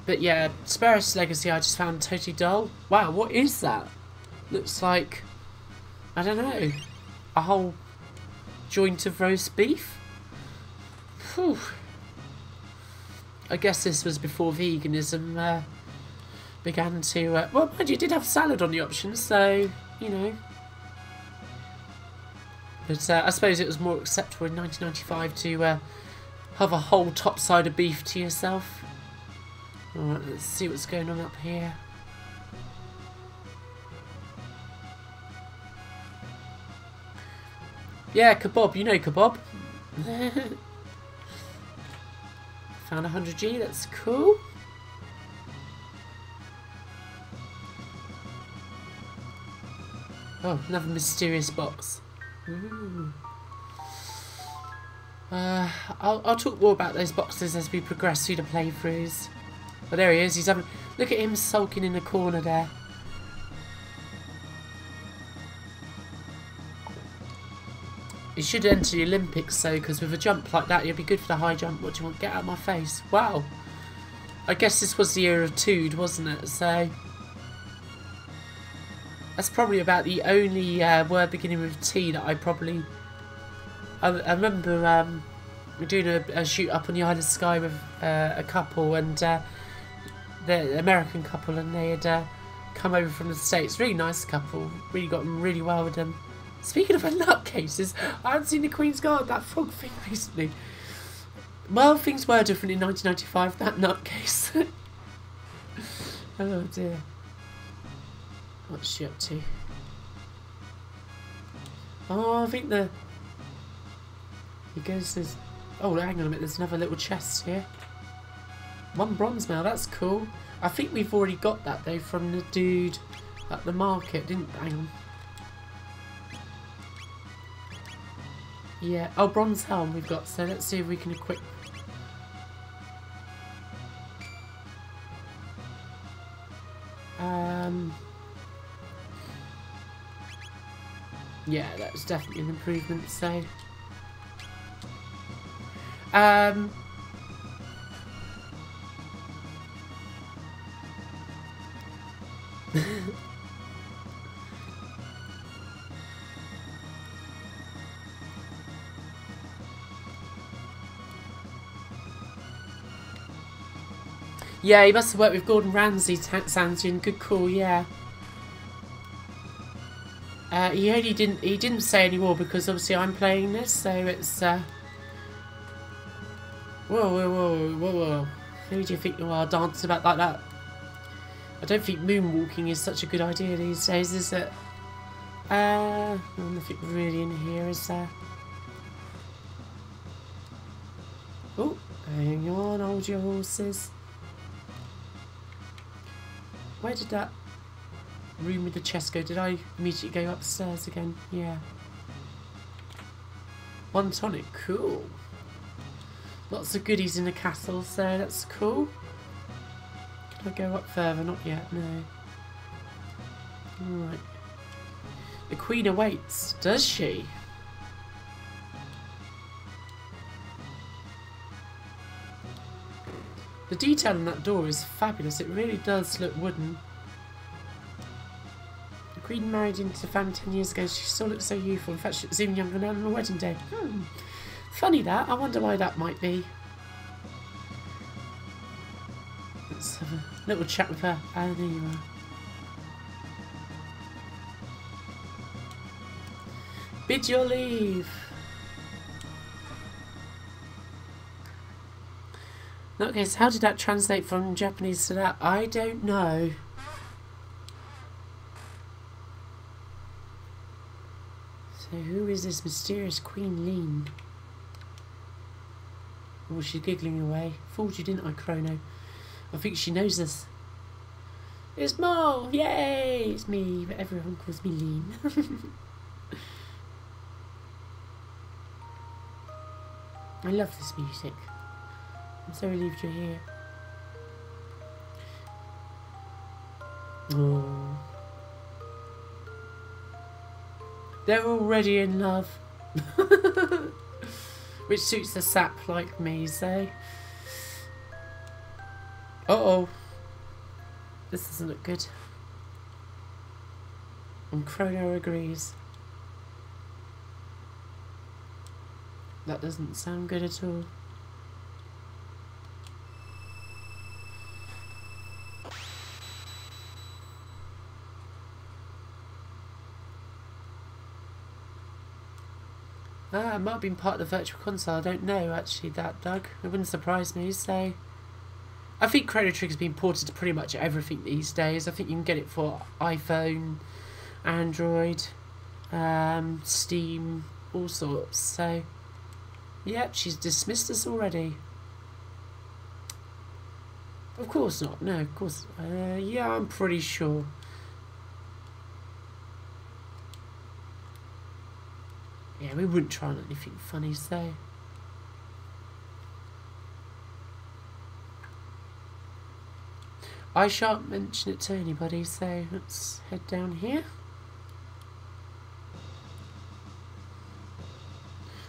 But yeah, Squaresoft Legacy I just found totally dull. Wow, what is that? Looks like, I don't know, a whole joint of roast beef? Whew. I guess this was before veganism began to... well, mind you, it did have salad on the option, so, you know. But I suppose it was more acceptable in 1995 to have a whole top side of beef to yourself. Alright, let's see what's going on up here. Yeah, kebab, you know kebab. Found 100G, that's cool. Oh, another mysterious box. Ooh. I'll talk more about those boxes as we progress through the playthroughs. Oh, there he is. He's having. Look at him sulking in the corner there. He should enter the Olympics though, because with a jump like that, he'll be good for the high jump. What do you want? Get out of my face! Wow. I guess this was the year of Tood, wasn't it? So that's probably about the only word beginning with T that I probably. I remember doing a shoot up on the Isle of Skye with a couple, and the American couple, and they had come over from the States. Really nice couple. Really got on really well with them. Speaking of nutcases, I haven't seen the Queen's Guard, that frog thing recently. Well, things were different in 1995. That nutcase. Oh dear. What's she up to? Oh, I think the. He goes to. Oh, hang on a minute. There's another little chest here. 1 bronze medal. That's cool. I think we've already got that though from the dude at the market, didn't? Hang on. Yeah. Oh, bronze helm we've got. So let's see if we can equip. Yeah, that's definitely an improvement. So. Yeah, he must have worked with Gordon Ramsay, Sanjian. Good call, yeah. He didn't say any more because obviously I'm playing this, so it's whoa. Who do you think you are dancing about like that? I don't think moonwalking is such a good idea these days, is it? Nothing really in here, is there? Oh, hang on, hold your horses. Where did that room with the chest go? Did I immediately go upstairs again? Yeah. 1 tonic, cool. Lots of goodies in the castle, so that's cool. Can I go up further? Not yet, no. Alright. The Queen awaits, does she? The detail on that door is fabulous. It really does look wooden. The Queen married into the family 10 years ago. She still looks so youthful. In fact, she was even younger than on her wedding day. Funny that. I wonder why that might be. Let's have a little chat with her. Ah, there you are. Bid your leave. Okay, so how did that translate from Japanese to that? I don't know. So who is this mysterious Queen Lean? Oh, she's giggling away. Fooled you, didn't I, Chrono? I think she knows us. It's Mo! Yay! It's me, but everyone calls me Lean. I love this music. I'm so relieved you're here. Oh. They're already in love. Which suits a sap like me, so. Uh-oh. This doesn't look good. And Chrono agrees. That doesn't sound good at all. It might have been part of the virtual console. I don't know, actually, that, Doug. It wouldn't surprise me, so. I think Chrono Trigger's been ported to pretty much everything these days. I think you can get it for iPhone, Android, Steam, all sorts. So, yep, she's dismissed us already. Of course not. No, of course. Yeah, I'm pretty sure. Yeah, we wouldn't try on anything funny, so. I shan't mention it to anybody, so let's head down here.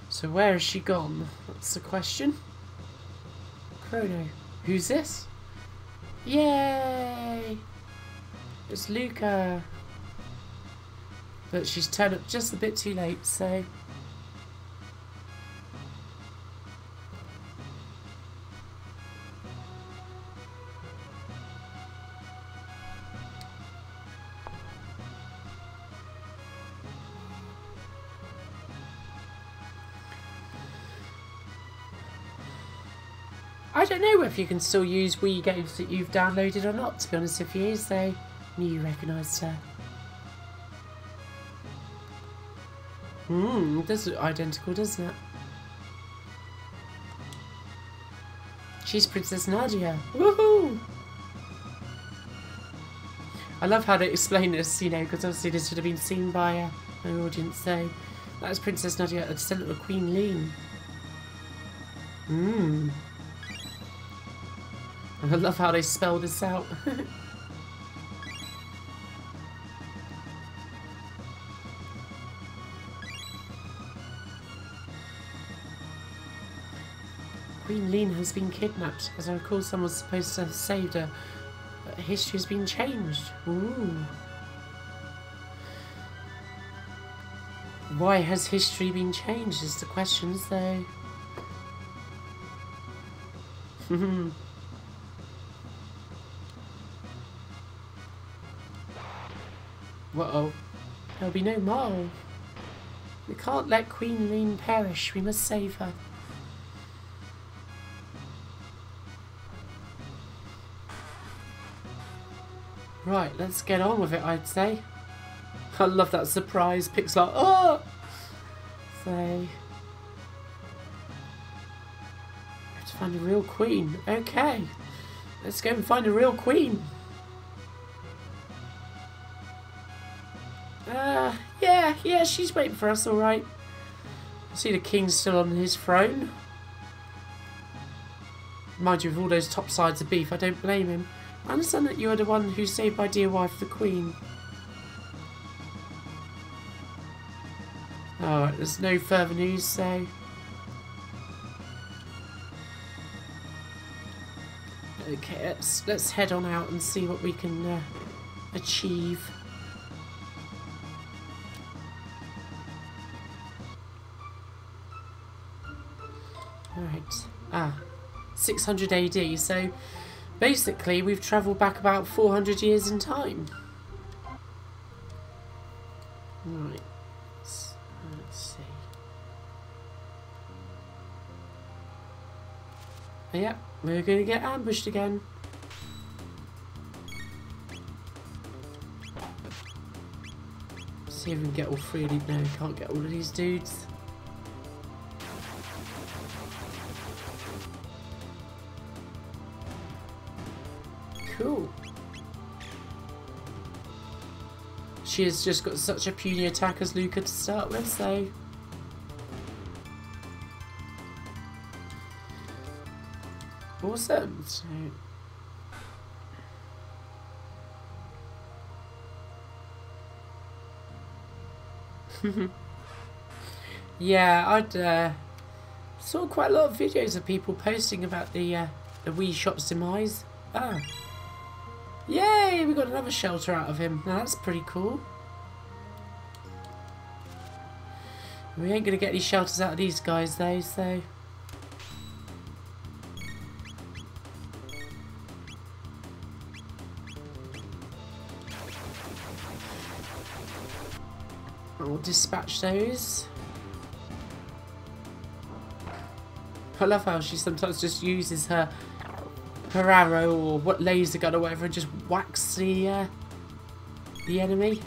So where has she gone? That's the question. Chrono. Who's this? Yay! It's Luca. But she's turned up just a bit too late, so... I don't know if you can still use Wii games that you've downloaded or not, to be honest with you, so knew you recognised her. It does look identical, doesn't it? She's Princess Nadia. Woohoo! I love how they explain this, you know, because obviously this would have been seen by an audience, so that is Princess Nadia, a descendant of Queen Lean. I love how they spell this out. Queen Lean has been kidnapped. As I recall, someone was supposed to have saved her, but history has been changed. Ooh. Why has history been changed is the question, so... Uh-oh. There'll be no more. We can't let Queen Lean perish. We must save her. Right, let's get on with it, I'd say. I love that surprise. Pixar. Oh! So... we have to find a real queen. Okay. Let's go and find a real queen. Yeah, she's waiting for us, alright. I see the king's still on his throne. Mind you, with all those top sides of beef, I don't blame him. I understand that you are the one who saved my dear wife, the queen. Alright, there's no further news, so... okay, let's head on out and see what we can achieve. Alright, 600 AD, so basically we've travelled back about 400 years in time. Right, let's see. Yep, we're going to get ambushed again. See if we can get all three of these. No, we can't get all of these dudes. Cool. She has just got such a puny attack as Luca to start with, so... awesome. So... yeah, I'd saw quite a lot of videos of people posting about the Wii shop's demise. Ah. Yay, we got another shelter out of him. Now that's pretty cool. We ain't gonna get any shelters out of these guys though, so... we'll dispatch those. I love how she sometimes just uses her arrow or what laser gun or whatever and just whacks the enemy.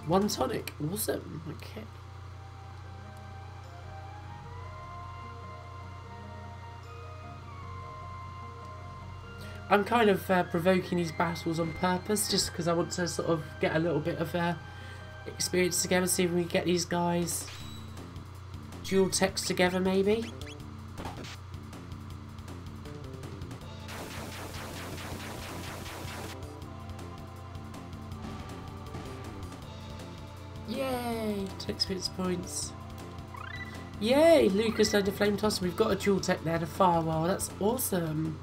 One tonic, awesome. Okay. I'm kind of provoking these battles on purpose just because I want to sort of get a little bit of experience together, see if we can get these guys dual text together maybe. Yay! 2 experience points. Yay! Lucas learned a flame toss. We've got a dual tech there, the firewall. That's awesome.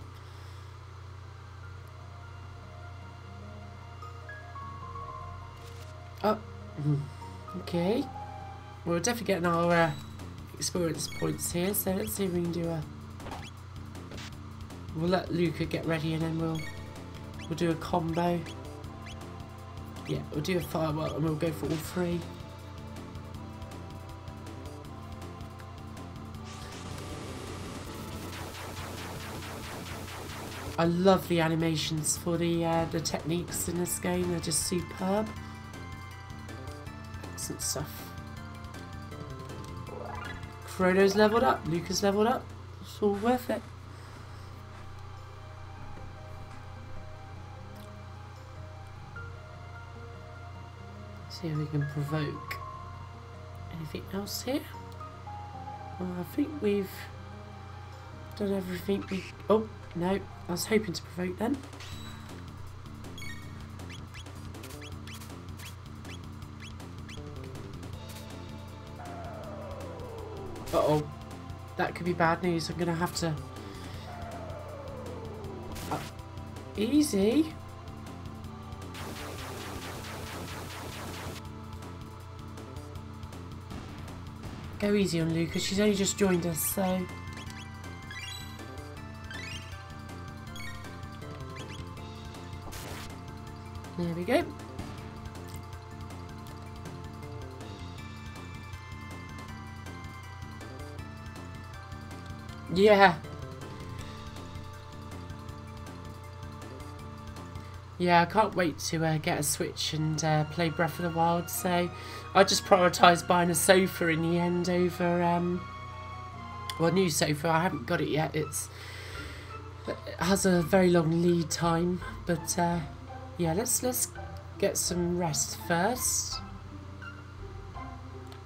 Oh, okay. We're definitely getting our experience points here, so let's see if we can do a... We'll let Luca get ready and then we'll do a combo. Yeah, we'll do a firewall and we'll go for all 3. I love the animations for the techniques in this game. They're just superb. Excellent stuff. Chrono's leveled up. Luca's leveled up. It's all worth it. See if we can provoke anything else here. Well, I think we've done everything we... Oh, no. I was hoping to provoke then. Uh-oh. That could be bad news. I'm going to have to... Easy. Go easy on Lucas. She's only just joined us, so... There we go. Yeah. Yeah, I can't wait to get a Switch and play Breath of the Wild, so I just prioritised buying a sofa in the end over, well, a new sofa. I haven't got it yet. It has a very long lead time, but yeah, let's get some rest first.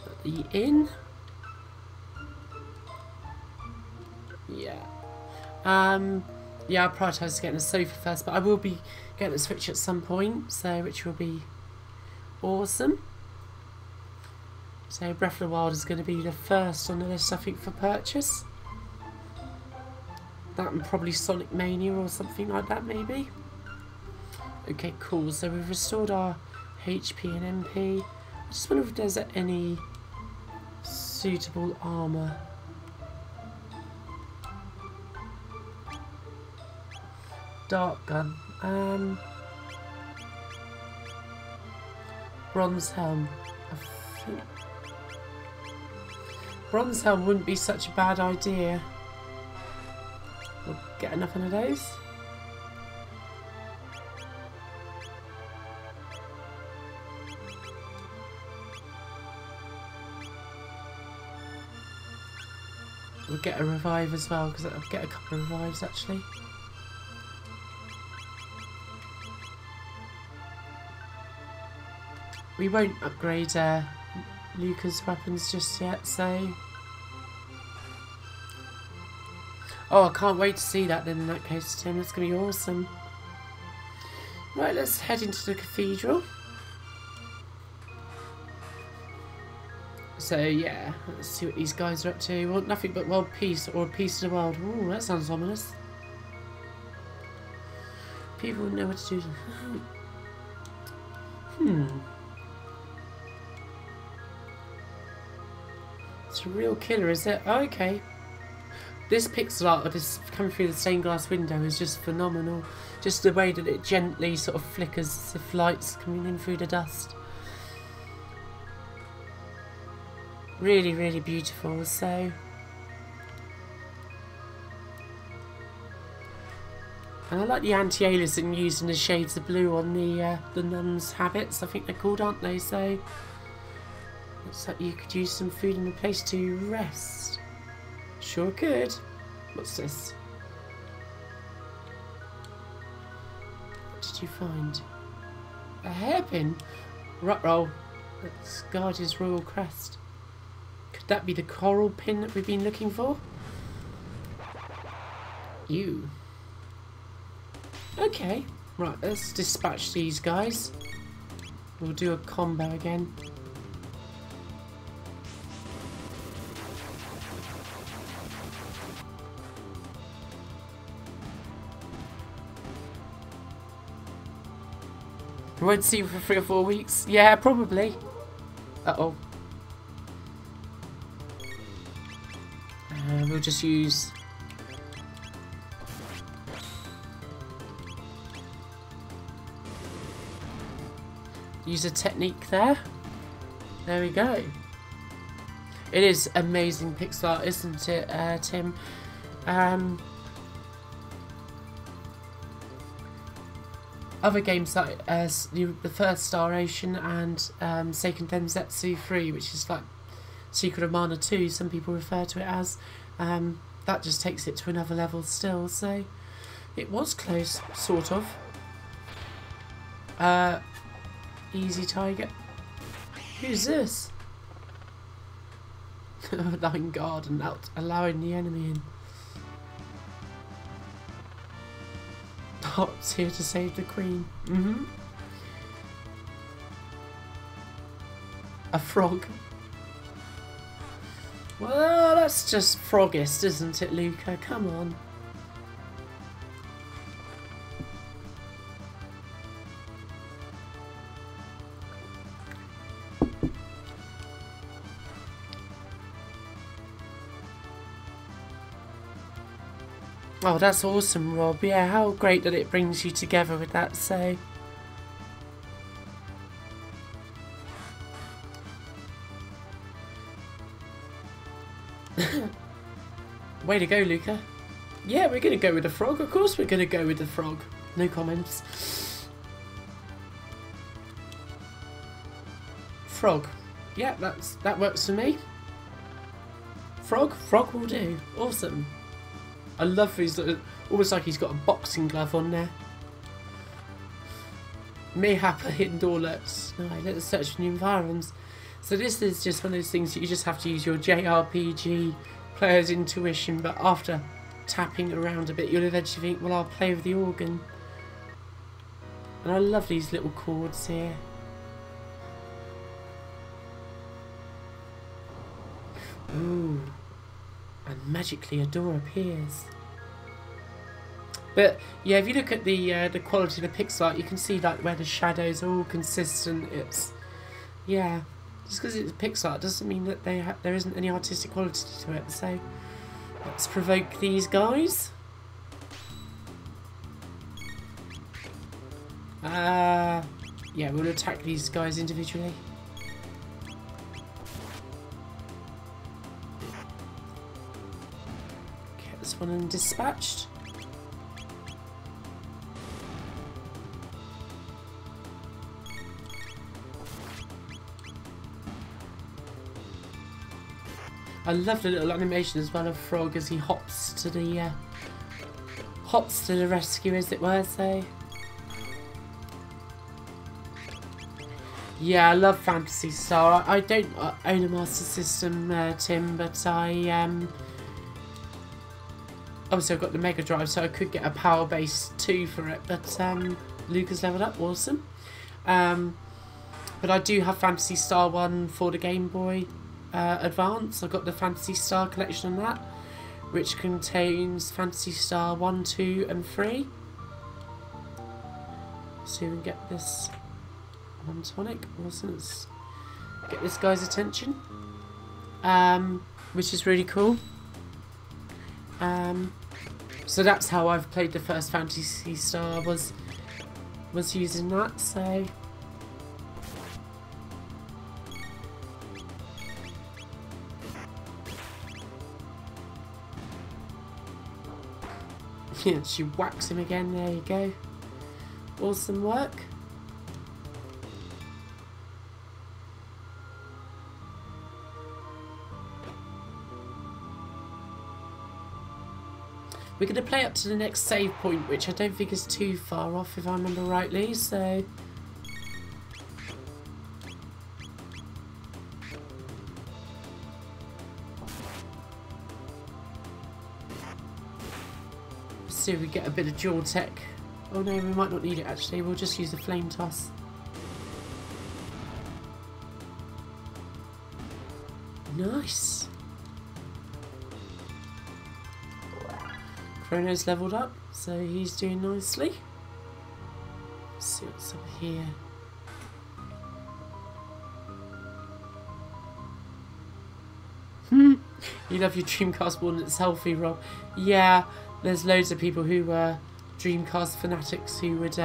Put the inn. Yeah. Yeah, I'll prioritise getting a sofa first, but I will be getting a Switch at some point, so which will be awesome. So Breath of the Wild is going to be the first on the list, I think, for purchase. That and probably Sonic Mania or something like that, maybe. Okay, cool. So we've restored our HP and MP. I just wonder if there's any suitable armour. Dark gun. Bronze helm. I think bronze helm wouldn't be such a bad idea. We'll get enough of those. We'll get a revive as well, because I'll get a couple of revives actually. We won't upgrade Luca's weapons just yet, so... Oh, I can't wait to see that then in that case, Tim. That's going to be awesome. Right, let's head into the cathedral. So, yeah, let's see what these guys are up to. Want nothing but world peace or a piece of the world. Ooh, that sounds ominous. People know what to do. It's a real killer, is it? Oh, okay. This pixel art of this coming through the stained glass window is just phenomenal. Just the way that it gently sort of flickers as if light's coming in through the dust. Really, really beautiful. So, and I like the anti-aliasing using the shades of blue on the nuns' habits. I think they're called, aren't they? So. Looks like you could use some food in a place to rest. Sure could. What's this? What did you find? A hairpin? Rutroll. Let's guard his royal crest. that be the coral pin that we've been looking for? You. Okay. Right, let's dispatch these guys. We'll do a combo again. We won't see you for 3 or 4 weeks. Yeah, probably. Uh-oh. We'll just use... use a technique there. There we go. It is amazing pixel art, isn't it, Tim? Other games like the first Star Ocean and Seiken Densetsu 3, which is like Secret of Mana 2, some people refer to it as, that just takes it to another level still, so it was close, sort of. Easy Tiger. Who's this? Lying guard and out allowing the enemy in. Dot's here to save the queen. A frog. Well, that's just Frogist, isn't it, Luca? Come on. Oh, that's awesome, Rob. Yeah, how great that it brings you together with that, so... Way to go, Luca. Yeah, we're going to go with the frog. Of course we're going to go with the frog. No comments. Frog. Yeah, that works for me. Frog? Frog will do. Awesome. I love his little, almost like he's got a boxing glove on there. Mayhap a hidden door alerts. No, let's search for new environs. So this is just one of those things that you just have to use your JRPG player's intuition, but after tapping around a bit you'll eventually think, well, I'll play with the organ. And I love these little chords here. Ooh. And magically a door appears. But yeah, if you look at the quality of the pixel art, you can see like where the shadows are all consistent. It's, yeah, just because it's pixel art doesn't mean that there isn't any artistic quality to it. So let's provoke these guys. Yeah, we'll attack these guys individually. One and dispatched. I love the little animation as well of Frog as he hops to the rescue, as it were. So yeah, I love Phantasy Star. I don't own a Master System, Tim, but I obviously I've got the Mega Drive, so I could get a Power Base 2 for it, but Luca's leveled up, awesome. But I do have Phantasy Star 1 for the Game Boy Advance. I've got the Phantasy Star collection on that, which contains Phantasy Star 1, 2 and 3. So we can get this on tonic, awesome. Let's get this guy's attention, which is really cool. So that's how I've played the first Phantasy Star, was using that, so yeah, she whacks him again, there you go. Awesome work. We're going to play up to the next save point, which I don't think is too far off, if I remember rightly, so... see if we get a bit of dual tech. Oh no, we might not need it actually. We'll just use the flame toss. Nice. Chrono's leveled up, so he's doing nicely. Let's see what's up here. You love your Dreamcast more than it's healthy, Rob. Yeah, there's loads of people who are Dreamcast fanatics who would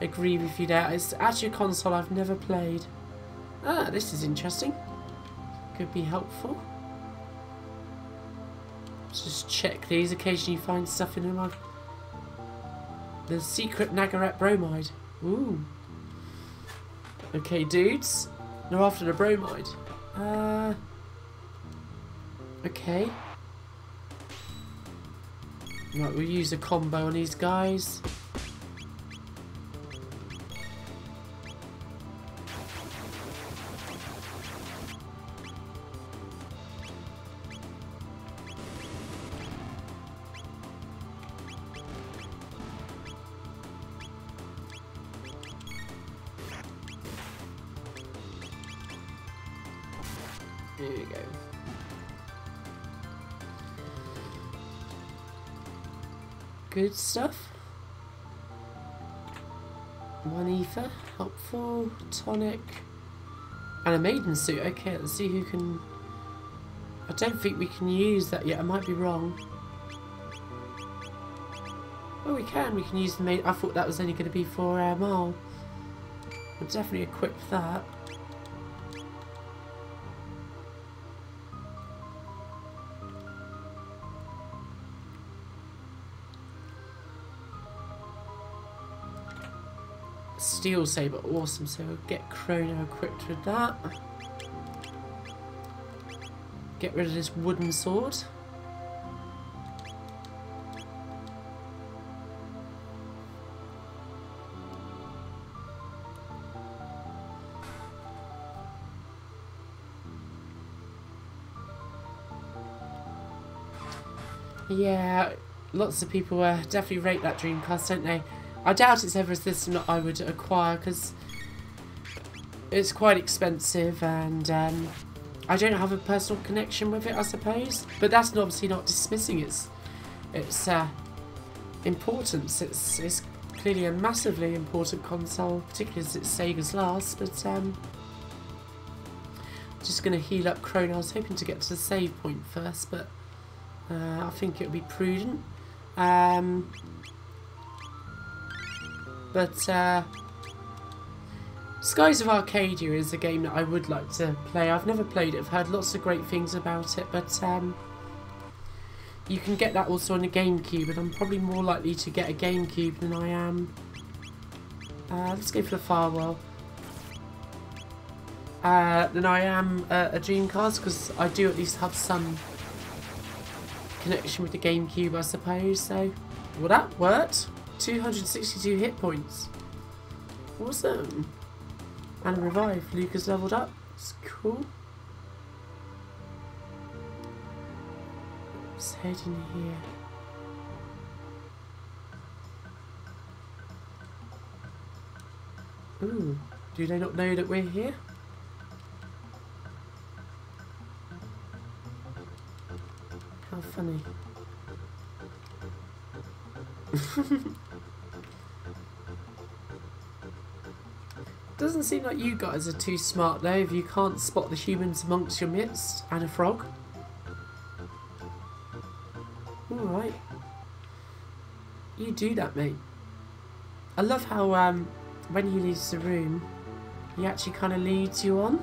agree with you there. It's actually a console I've never played. Ah, this is interesting. Could be helpful. Let's just check these. Occasionally you find stuff in them. The secret Nagaret bromide. Ooh. Okay, dudes. They're after the bromide. Okay. Right, we'll use a combo on these guys. There we go. Good stuff. One ether, helpful, tonic, and a maiden suit. Okay, let's see who can. I don't think we can use that yet. I might be wrong. Oh, we can. We can use the maiden. I thought that was only going to be for Mal. We'll definitely equip that. Steel saber, awesome. So we'll get Chrono equipped with that. Get rid of this wooden sword. Yeah, lots of people definitely rate that Dreamcast, don't they? I doubt it's ever a system that I would acquire because it's quite expensive and I don't have a personal connection with it, I suppose. But that's obviously not dismissing its importance. It's clearly a massively important console, particularly as it's Sega's last. But just going to heal up Chrono. I was hoping to get to the save point first, but I think it would be prudent. But Skies of Arcadia is a game that I would like to play. I've never played it. I've heard lots of great things about it, but you can get that also on a GameCube, and I'm probably more likely to get a GameCube than I am. Let's go for the Firewall. Than I am a Dreamcast, because I do at least have some connection with the GameCube, I suppose. So, well, that worked. 262 hit points. Awesome. And a revive. Lucas leveled up. It's cool. Let's head in here. Ooh. Do they not know that we're here? How funny. Doesn't seem like you guys are too smart though if you can't spot the humans amongst your midst and a frog. Alright. You do that, mate. I love how when he leaves the room he actually kind of leads you on.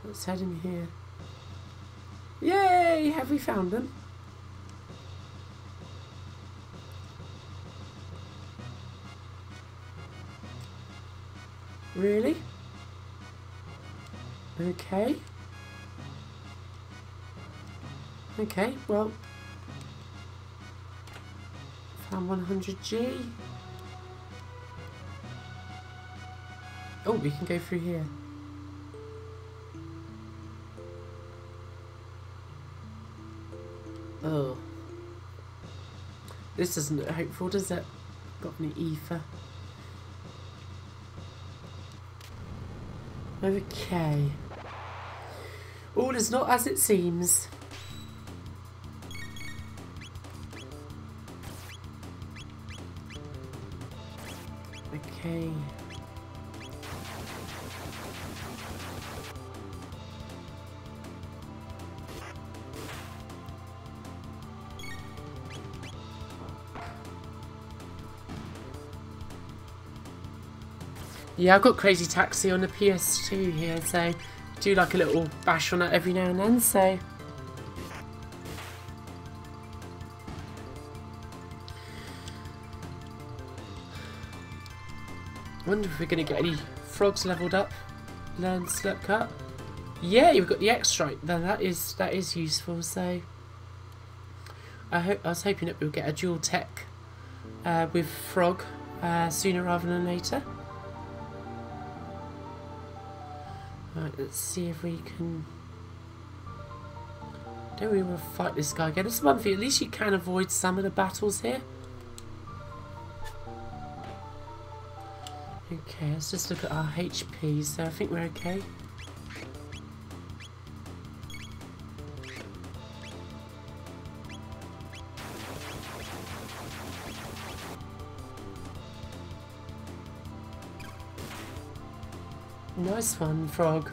Let's head in here. Yay! Have we found them? Really? Okay. Okay, well. Found 100G. Oh, we can go through here. Oh. This doesn't look hopeful, does it? Got any ether. Okay. All is not as it seems. Okay. Yeah, I've got Crazy Taxi on the PS2 here, so do like a little bash on it every now and then, so. I wonder if we're going to get any frogs leveled up. Learn Slurp Cut. Yeah, you've got the X right. That is useful, so. I was hoping that we'll get a dual tech with frog sooner rather than later. Right, let's see if we can... Don't really want to fight this guy again. It's one thing, at least you can avoid some of the battles here. Okay, let's just look at our HP, so I think we're okay. Nice one, frog.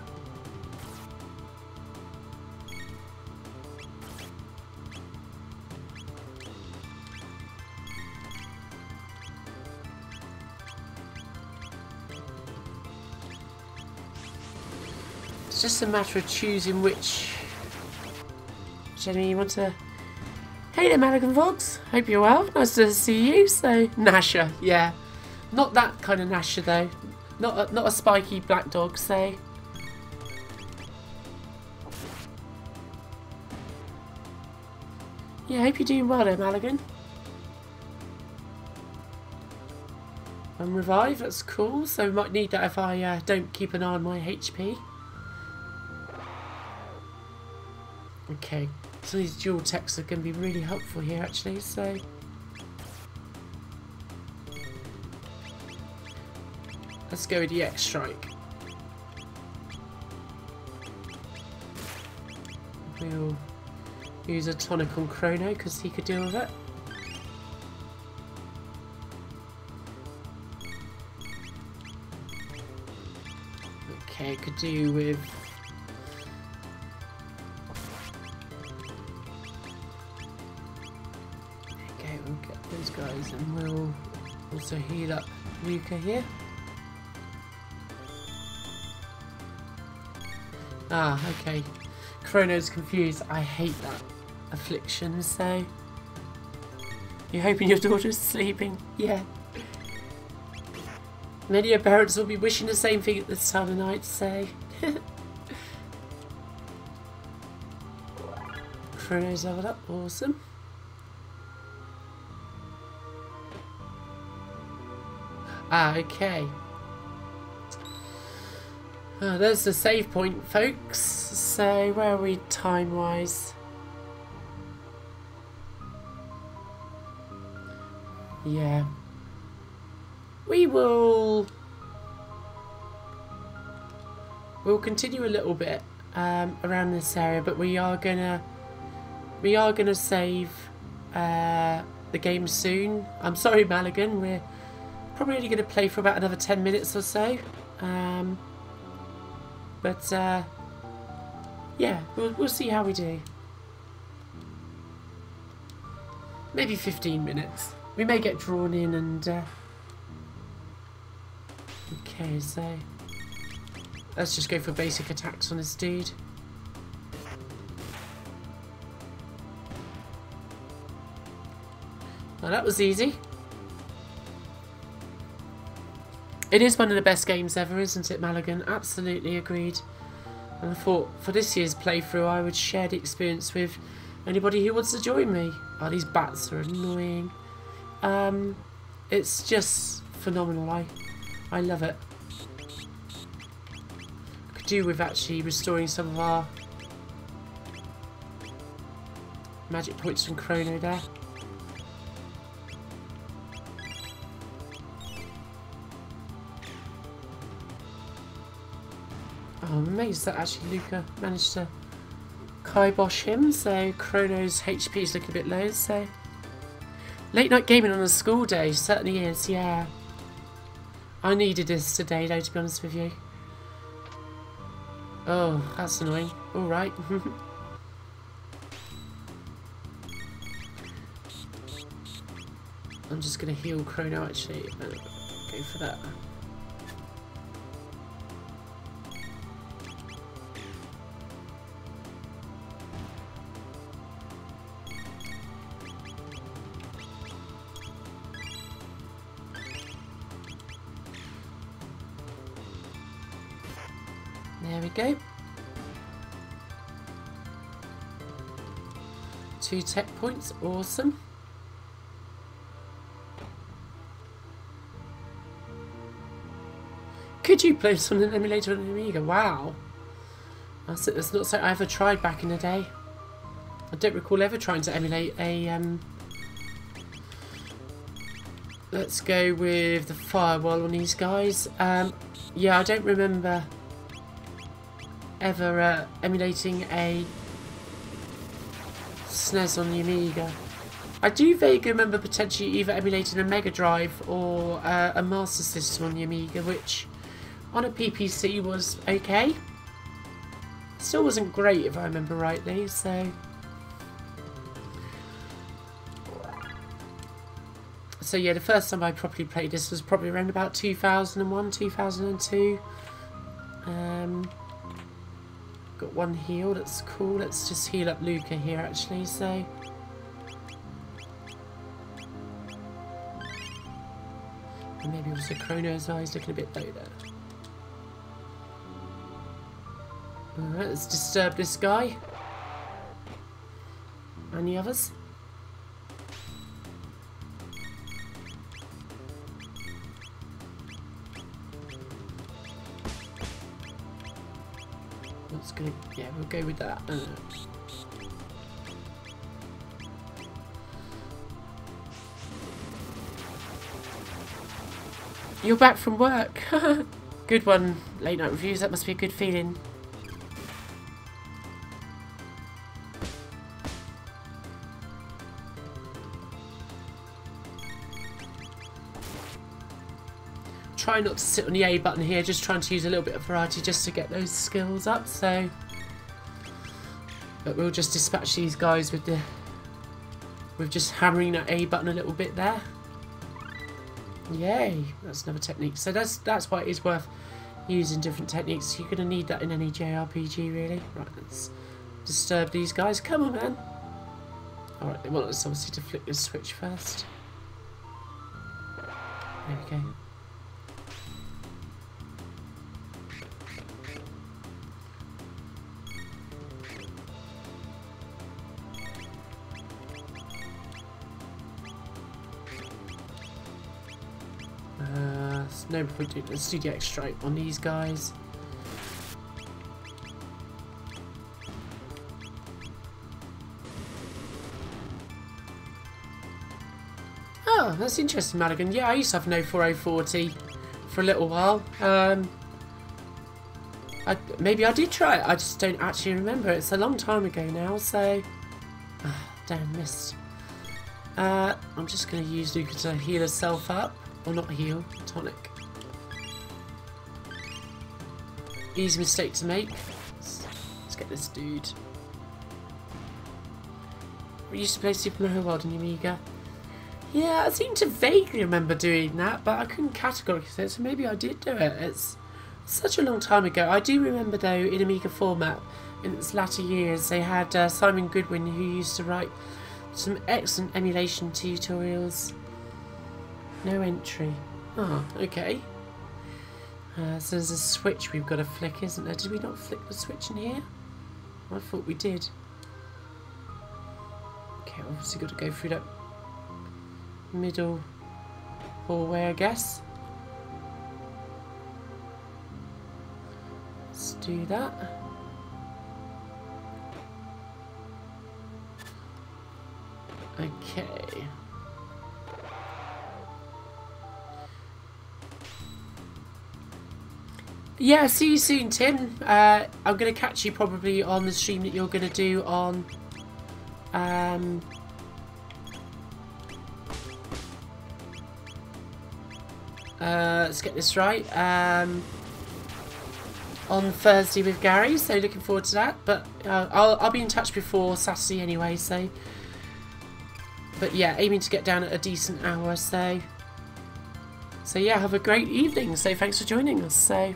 It's just a matter of choosing which enemy you want to... Hey there, American Fox. Hope you're well. Nice to see you. So, Nasher, yeah. Not that kind of Nasher, though. Not a spiky black dog, say. Yeah, hope you're doing well there, Maligan. And revive, that's cool. So we might need that if I don't keep an eye on my HP. Okay, so these dual techs are going to be really helpful here, actually, so... Let's go with the X strike. We'll use a tonic on Chrono because he could deal with it. Okay, could do with... Okay, we'll get those guys and we'll also heal up Luca here. Ah, okay. Chrono's confused. I hate that affliction, so... You're hoping your daughter's sleeping? Yeah. Many of your parents will be wishing the same thing at this time of night, so... Chrono's leveled up. Awesome. Ah, okay. Oh, there's the save point, folks. So, where are we time-wise? Yeah. We'll continue a little bit around this area, but we are gonna save the game soon. I'm sorry, Maligan. We're probably only gonna play for about another 10 minutes or so. But, yeah, we'll see how we do. Maybe 15 minutes. We may get drawn in and... Okay, so... Let's just go for basic attacks on this dude. Well, that was easy. It is one of the best games ever, isn't it, Maligan? Absolutely agreed. And I thought for this year's playthrough I would share the experience with anybody who wants to join me. Oh, these bats are annoying. It's just phenomenal. I love it. Could do with actually restoring some of our magic points from Chrono there. Oh, I'm amazed that actually Luca managed to kibosh him, so Chrono's HP is looking a bit low, so... Late night gaming on a school day certainly is, yeah. I needed this today though, to be honest with you. Oh, that's annoying. Alright. I'm just going to heal Chrono actually. Go for that. There we go. 2 tech points, awesome. Could you play this on an emulator on an Amiga? Wow. That's not something I ever tried back in the day. I don't recall ever trying to emulate a let's go with the firewall on these guys. Yeah, I don't remember ever emulating a SNES on the Amiga. I do vaguely remember potentially either emulating a Mega Drive or a Master System on the Amiga, which on a PPC was okay. Still wasn't great if I remember rightly, so... So yeah, the first time I properly played this was probably around about 2001, 2002. Got one heal, that's cool. Let's just heal up Luca here actually, so... And maybe also Chrono's eyes looking a bit low there. Alright, let's disturb this guy. Any others? That's gonna, yeah, we'll go with that. You're back from work. Good one, late night reviews. That must be a good feeling. Try not to sit on the A button here, just trying to use a little bit of variety just to get those skills up, so... But we'll just dispatch these guys with the... with just hammering that A button a little bit there. Yay! That's another technique. So that's why it is worth using different techniques. You're going to need that in any JRPG, really. Right, let's disturb these guys. Come on, man! Alright, they want us obviously to flick this switch first. There we go. No point doing the studio strike on these guys. Oh, that's interesting, Madigan. Yeah, I used to have no 4040 for a little while. Maybe I did try it. I just don't actually remember. It's a long time ago now, so... damn, missed. I'm just going to use Luca to heal herself up. Or not heal, tonic. Easy mistake to make. Let's get this dude. We used to play Super Mario World on the Amiga. Yeah, I seem to vaguely remember doing that, but I couldn't categorize it, so maybe I did do it. It's such a long time ago. I do remember, though, in Amiga format, in its latter years, they had Simon Goodwin, who used to write some excellent emulation tutorials. No entry. Oh, okay. So there's a switch we've got to flick, isn't there? Did we not flick the switch in here? I thought we did. Okay, obviously got to go through that middle hallway, I guess. Let's do that. Okay. Yeah, see you soon, Tim. I'm going to catch you probably on the stream that you're going to do on... let's get this right. On Thursday with Gary, so looking forward to that. But I'll be in touch before Saturday anyway, so... But yeah, aiming to get down at a decent hour, so... So yeah, have a great evening. So thanks for joining us, so...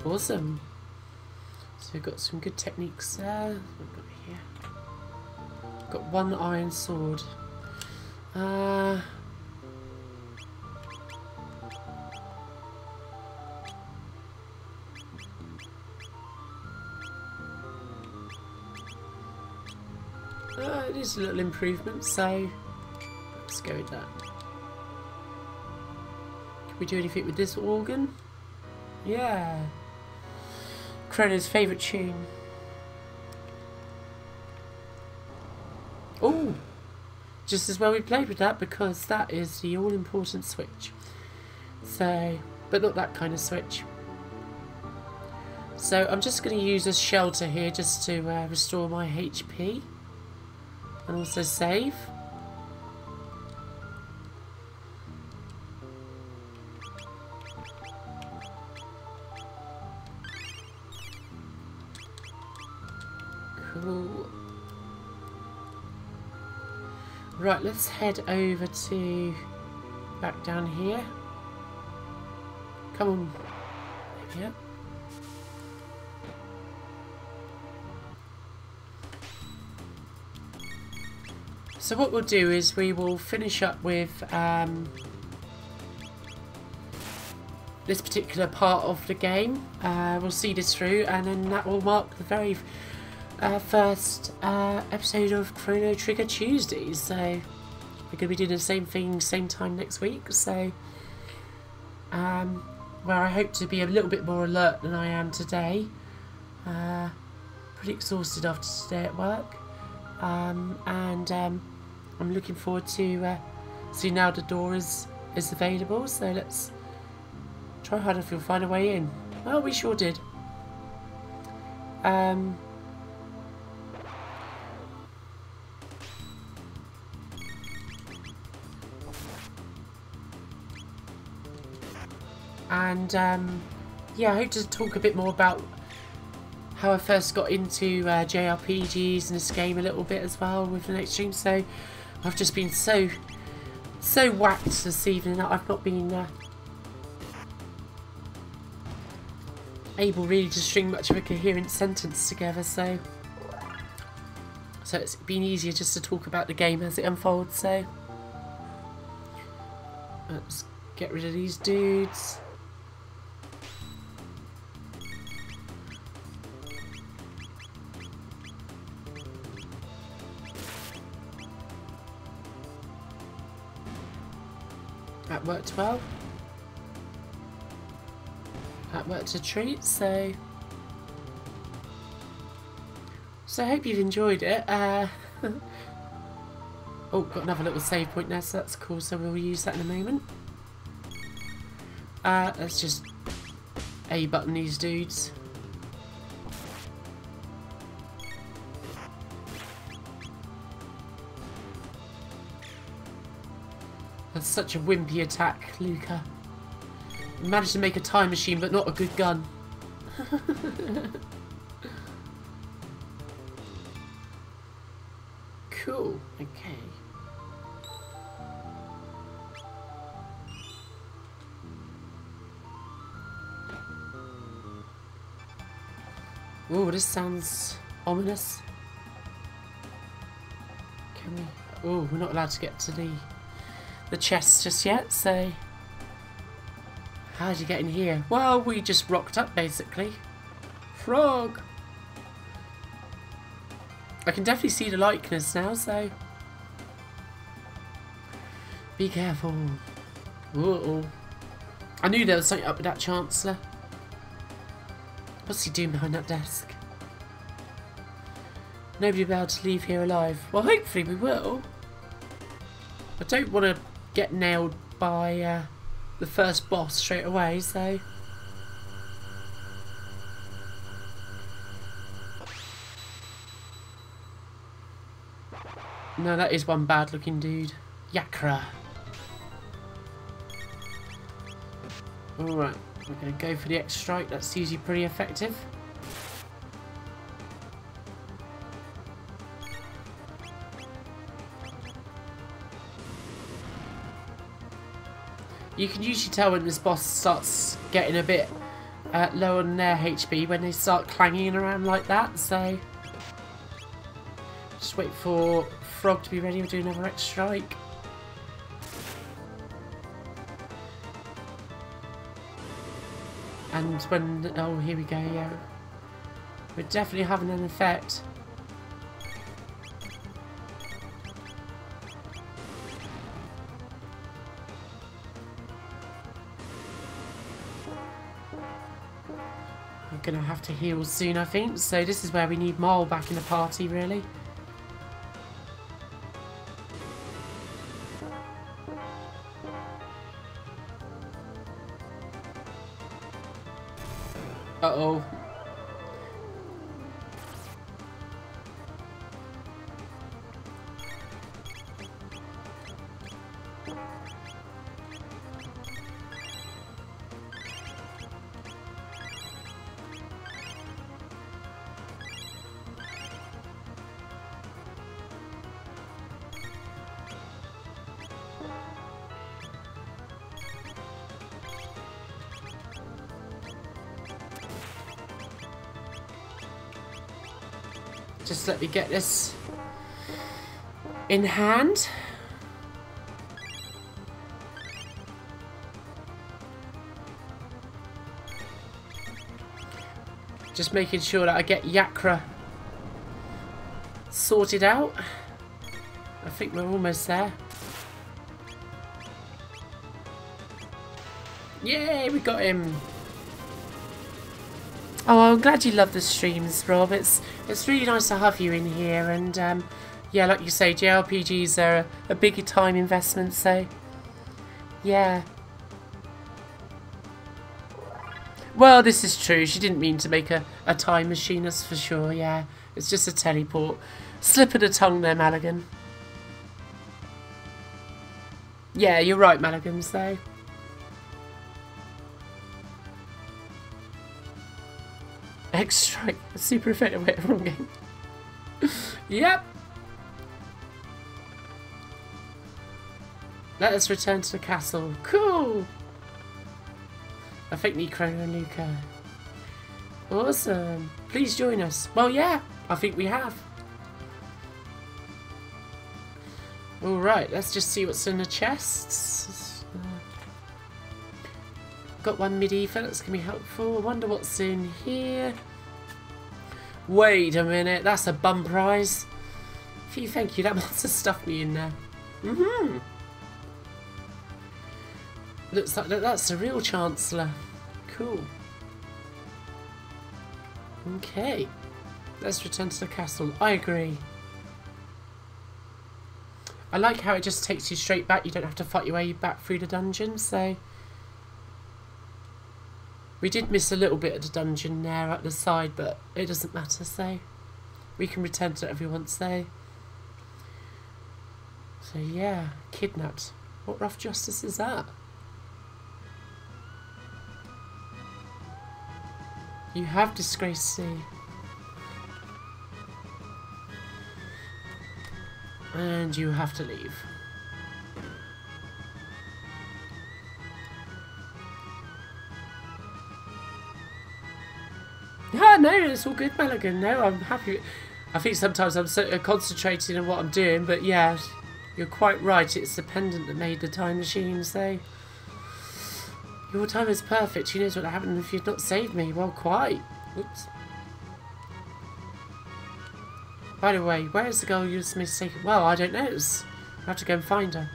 Awesome. So we've got some good techniques there. What have we got here? Got one iron sword. It is a little improvement, so let's go with that. Can we do anything with this organ? Yeah. Chrono's favourite tune. Oh! Just as well we played with that, because that is the all-important switch. So, but not that kind of switch. So I'm just going to use a shelter here just to restore my HP. And also save. Cool. Right, let's head over to back down here. Come on. Yeah. So what we'll do is we will finish up with this particular part of the game. We'll see this through, and then that will mark the very first episode of Chrono Trigger Tuesdays. So we're going to be doing the same thing, same time next week. So where I hope to be a little bit more alert than I am today. Pretty exhausted after today at work. I'm looking forward to seeing now the door is available, so let's try hard if we'll find a way in. Well, we sure did. And yeah, I hope to talk a bit more about how I first got into JRPGs and this game a little bit as well with the next stream. So I've just been so whacked this evening that I've not been able really to string much of a coherent sentence together. So it's been easier just to talk about the game as it unfolds. So let's get rid of these dudes. That worked well. That worked a treat, so I hope you've enjoyed it. Oh, got another little save point there, so that's cool, so we'll use that in a moment. Let's just A button these dudes. That's such a wimpy attack, Luca. You managed to make a time machine, but not a good gun. Cool, okay. Oh, this sounds ominous. Can we... Oh, we're not allowed to get to the chest just yet, so... How did you get in here? Well, we just rocked up, basically. Frog! I can definitely see the likeness now, so... Be careful. Uh-oh. I knew there was something up with that Chancellor. What's he doing behind that desk? Nobody will be able to leave here alive. Well, hopefully we will. I don't want to get nailed by the first boss straight away, so... No, that is one bad looking dude. Yakra. Alright, we're going to go for the X strike. That's usually pretty effective. You can usually tell when this boss starts getting a bit low on their HP when they start clanging around like that, so... Just wait for Frog to be ready. We'll do another X strike. And when... Oh, here we go, yeah. We're definitely having an effect. We're going to have to heal soon, I think. So this is where we need Mole back in the party, really. Uh-oh. Just let me get this in hand. Just making sure that I get Yakra sorted out. I think we're almost there. Yay, we got him. Oh, I'm glad you love the streams, Rob. It's really nice to have you in here, and yeah, like you say, JRPGs are a bigger time investment, so yeah. Well, this is true. She didn't mean to make a time machine, that's for sure, yeah. It's just a teleport. Slip of the tongue there, Maligan. Yeah, you're right, Maligan, so... X strike, super effective way of wrong game. Yep. Let us return to the castle. Cool. I think need Chrono and Luca. Awesome. Please join us. Well, yeah, I think we have. All right, let's just see what's in the chests. Got one medieval, that's going to be helpful. I wonder what's in here. Wait a minute, that's a bum prize. Phew, thank you, that must have stuffed me in there. Looks like that's the real Chancellor. Cool. Okay. Let's return to the castle. I agree. I like how it just takes you straight back. You don't have to fight your way back through the dungeon, so... We did miss a little bit of the dungeon there at the side, but it doesn't matter, so... We can return to it if we want, so... So yeah, kidnapped. What rough justice is that? You have disgraced sea. And you have to leave. Ah, no, it's all good, Maligan. No, I'm happy. I think sometimes I'm so concentrating on what I'm doing, but yeah, you're quite right. It's the pendant that made the time machine, so... Your time is perfect. Who knows what would happen if you'd not saved me? Well, quite. Oops. By the way, where is the girl you was mistaken? Well, I don't know. I have to go and find her.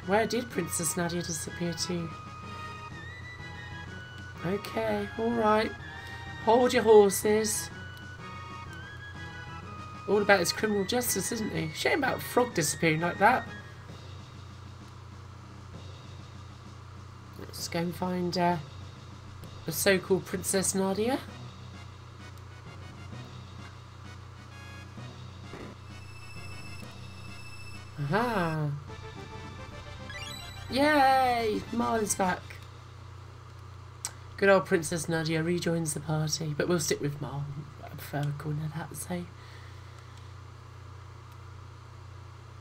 Where did Princess Nadia disappear to? Okay, alright. Hold your horses. All about his criminal justice, isn't he? Shame about Frog disappearing like that. Let's go and find the so-called Princess Nadia. Aha! Yay! Marl is back. Good old Princess Nadia rejoins the party, but we'll stick with Marl. I prefer calling her that, so.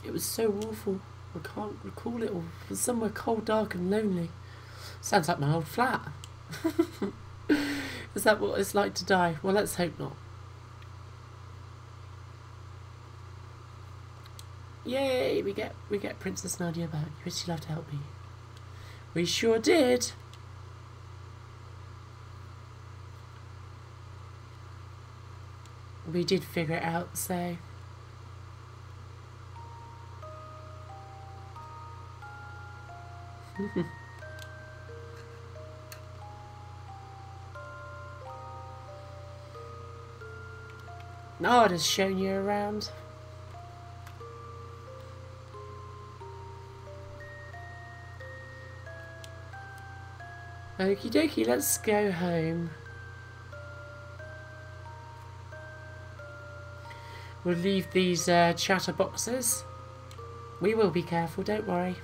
It was so awful. I can't recall it all. It was somewhere cold, dark and lonely. Sounds like my old flat. Is that what it's like to die? Well, let's hope not. Yay! We get Princess Nadia back. Would she love to help me? We sure did. We did figure it out, so. No, I'd have shown you around. Okie dokie, let's go home. We'll leave these chatterboxes. We will be careful, don't worry.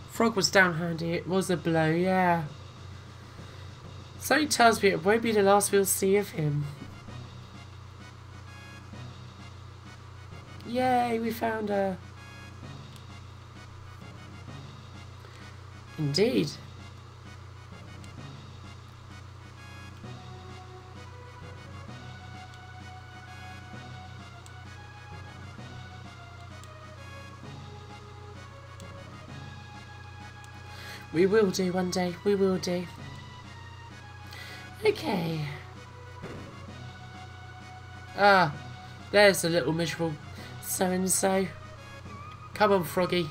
Frog was down handy. It was a blow, yeah. Something tells me it won't be the last we'll see of him. Yay, we found her. Indeed. We will do one day. We will do. Okay. Ah, there's a little miserable so-and-so. Come on, Froggy.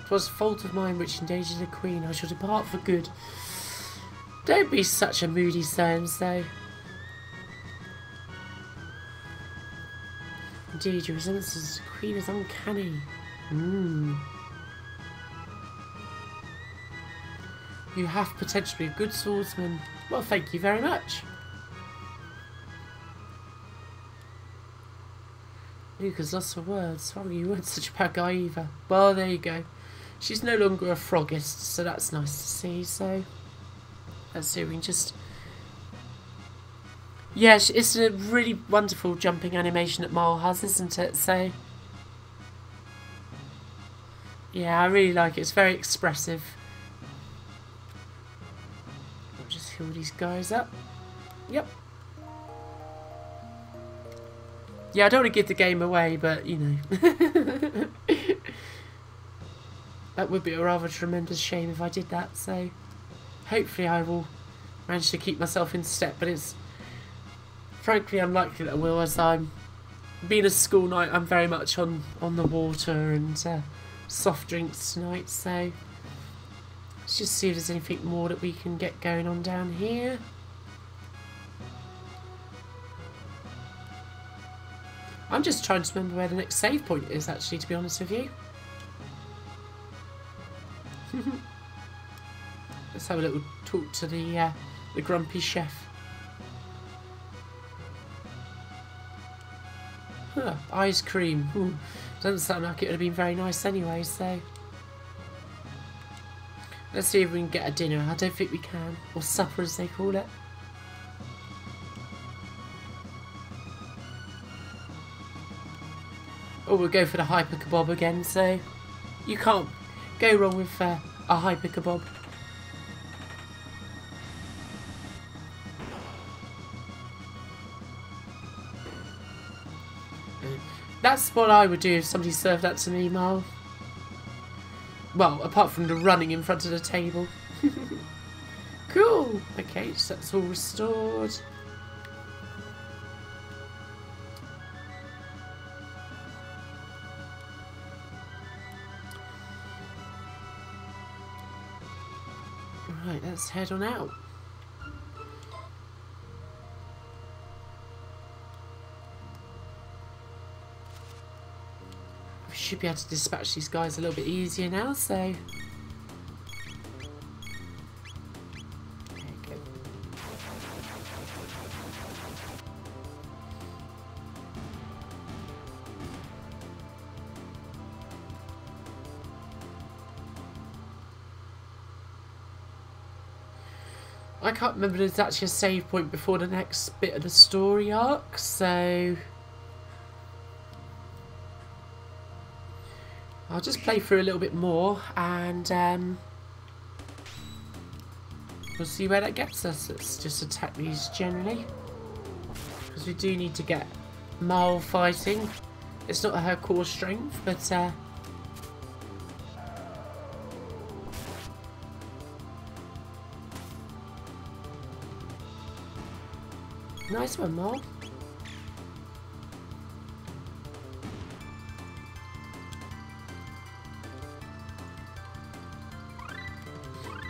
'Twas a fault of mine which endangered the Queen. I shall depart for good. Don't be such a moody so-and-so. Indeed, your resemblance to the Queen is uncanny. You have potential to be a good swordsman. Well, thank you very much. Luca's lost for words. Oh, you weren't such a bad guy either. Well, there you go. She's no longer a frogist, so that's nice to see. So, let's see if we can just... Yeah, it's a really wonderful jumping animation that Marl has, isn't it? So, yeah, I really like it. It's very expressive. I'll just heal these guys up. Yep. Yeah, I don't want to give the game away, but, you know. That would be a rather tremendous shame if I did that, so hopefully I will manage to keep myself in step, but it's frankly unlikely that I will, as I'm being a school night. I'm very much on the water and soft drinks tonight, so let's just see if there's anything more that we can get going on down here. I'm just trying to remember where the next save point is, actually, to be honest with you. Let's have a little talk to the grumpy chef. Huh, ice cream. Ooh, doesn't sound like it would have been very nice anyway, so... Let's see if we can get a dinner. I don't think we can. Or supper, as they call it. Or we'll go for the hyper kebab again, so... You can't go wrong with a hyper kebab. That's what I would do if somebody served that to me, Marl. Well, apart from the running in front of the table. Cool. Okay, so that's all restored. Right, let's head on out. We should be able to dispatch these guys a little bit easier now, so... I can't remember there's actually a save point before the next bit of the story arc, so... I'll just play through a little bit more and we'll see where that gets us. Let's just attack these generally. Because we do need to get Marl fighting. It's not her core strength, but... Nice one, Marl.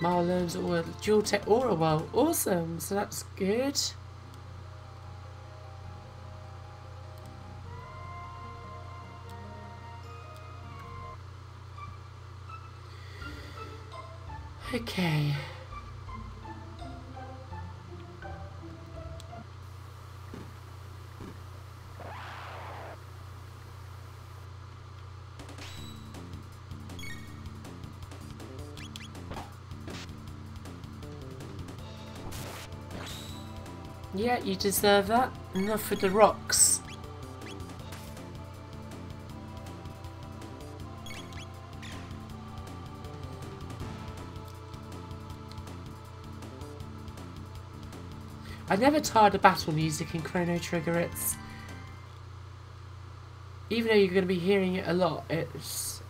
Marl learns dual tech aura well. Awesome, so that's good. Okay. Yeah, you deserve that. Enough with the rocks. I never tired of battle music in Chrono Trigger. It's... Even though you're going to be hearing it a lot, it's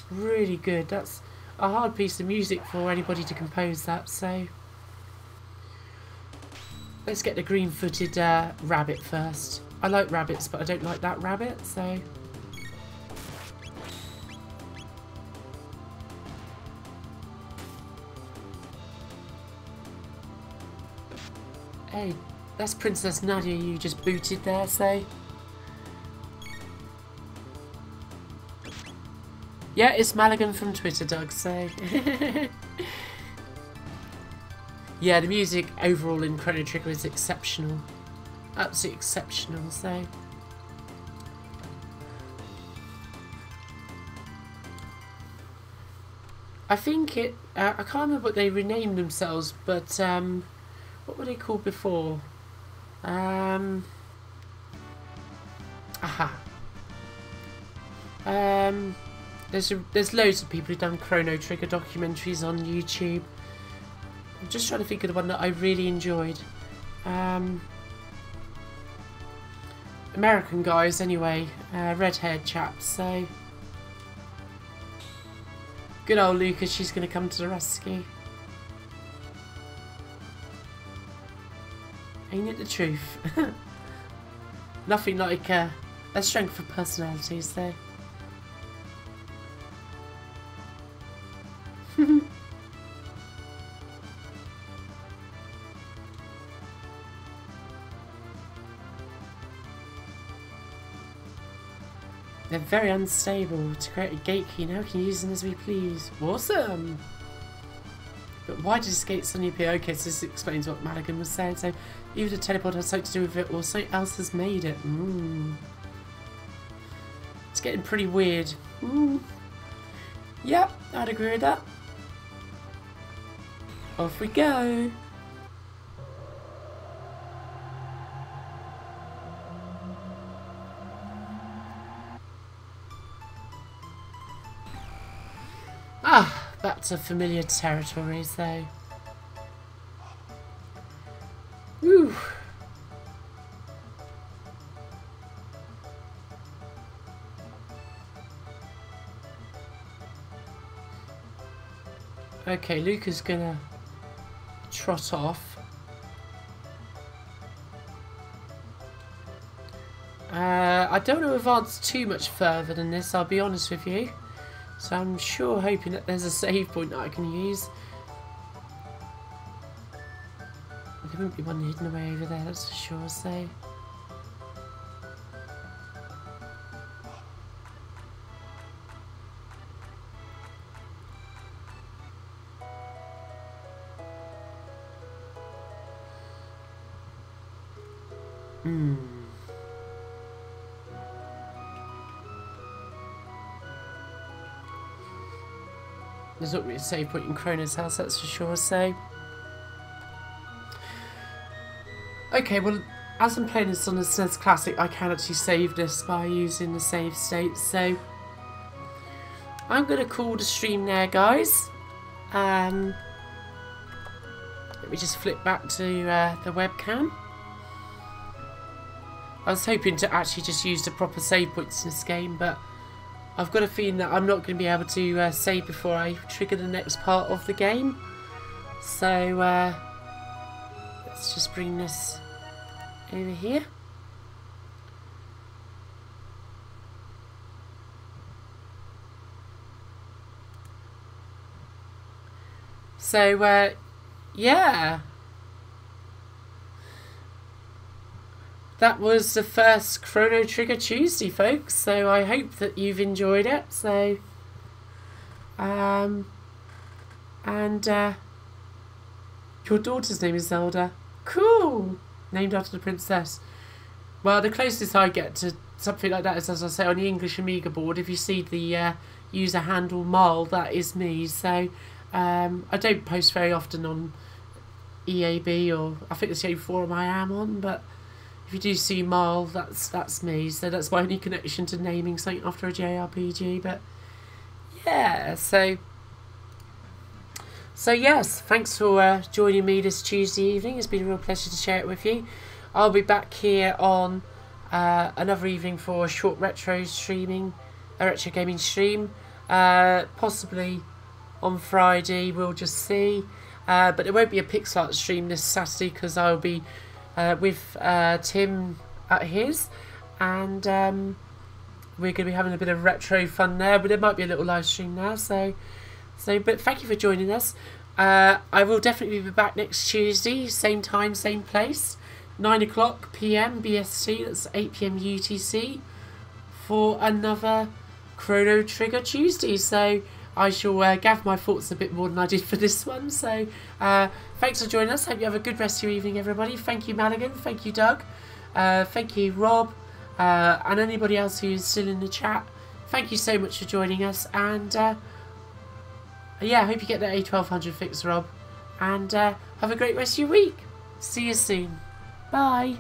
really good. That's a hard piece of music for anybody to compose that, so... Let's get the green-footed rabbit first. I like rabbits, but I don't like that rabbit, so... Hey, that's Princess Nadia you just booted there, so... Yeah, it's Maligan from Twitter, Doug, so... Yeah, the music overall in Chrono Trigger is exceptional. Absolutely exceptional, so... I think it... I can't remember what they renamed themselves, but... what were they called before? Aha. There's loads of people who've done Chrono Trigger documentaries on YouTube. I'm just trying to think of the one that I really enjoyed. American guys, anyway. Red-haired chaps, so... Good old Lucas, she's going to come to the rescue. Ain't it the truth? Nothing like a strength of personalities, though. They're very unstable. To create a gate key now, we can use them as we please. Awesome! But why does gate suddenly appear? Okay, so this explains what Maligan was saying. So, either the teleport has something to do with it or something else has made it. It's getting pretty weird. Yep, I'd agree with that. Off we go. Ah, back to familiar territories though. Woo. Okay, Luca's gonna trot off. I don't want to advance too much further than this, I'll be honest with you. So I'm sure hoping that there's a save point that I can use. There wouldn't be one hidden away over there, that's for sure, so... There's not really a save point in Chrono's house, that's for sure, so... Okay, well, as I'm playing this on the SNES Classic, I can actually save this by using the save state, so... I'm going to call the stream there, guys. Let me just flip back to the webcam. I was hoping to actually just use the proper save points in this game, but I've got a feeling that I'm not going to be able to save before I trigger the next part of the game. So, let's just bring this over here. So, yeah. That was the first Chrono Trigger Tuesday, folks. So I hope that you've enjoyed it. So, your daughter's name is Zelda. Cool. Named after the princess. Well, the closest I get to something like that is, as I say, on the English Amiga board. If you see the user handle Marl, that is me. So, I don't post very often on EAB, or I think it's the only forum I am on, but if you do see Marl, that's me. So that's my only connection to naming something after a JRPG. But yeah, so yes, thanks for joining me this Tuesday evening. It's been a real pleasure to share it with you. I'll be back here on another evening for a short retro gaming stream, possibly on Friday. We'll just see. But there won't be a pixel art stream this Saturday because I'll be with Tim at his, and we're going to be having a bit of retro fun there, but there might be a little live stream there, so but thank you for joining us. I will definitely be back next Tuesday, same time, same place, 9 o'clock PM BST, that's 8 PM UTC, for another Chrono Trigger Tuesday. So I shall gather my thoughts a bit more than I did for this one. So thanks for joining us. Hope you have a good rest of your evening, everybody. Thank you, Madigan. Thank you, Doug. Thank you, Rob. And anybody else who's still in the chat. Thank you so much for joining us. And yeah, I hope you get that A1200 fix, Rob. And have a great rest of your week. See you soon. Bye.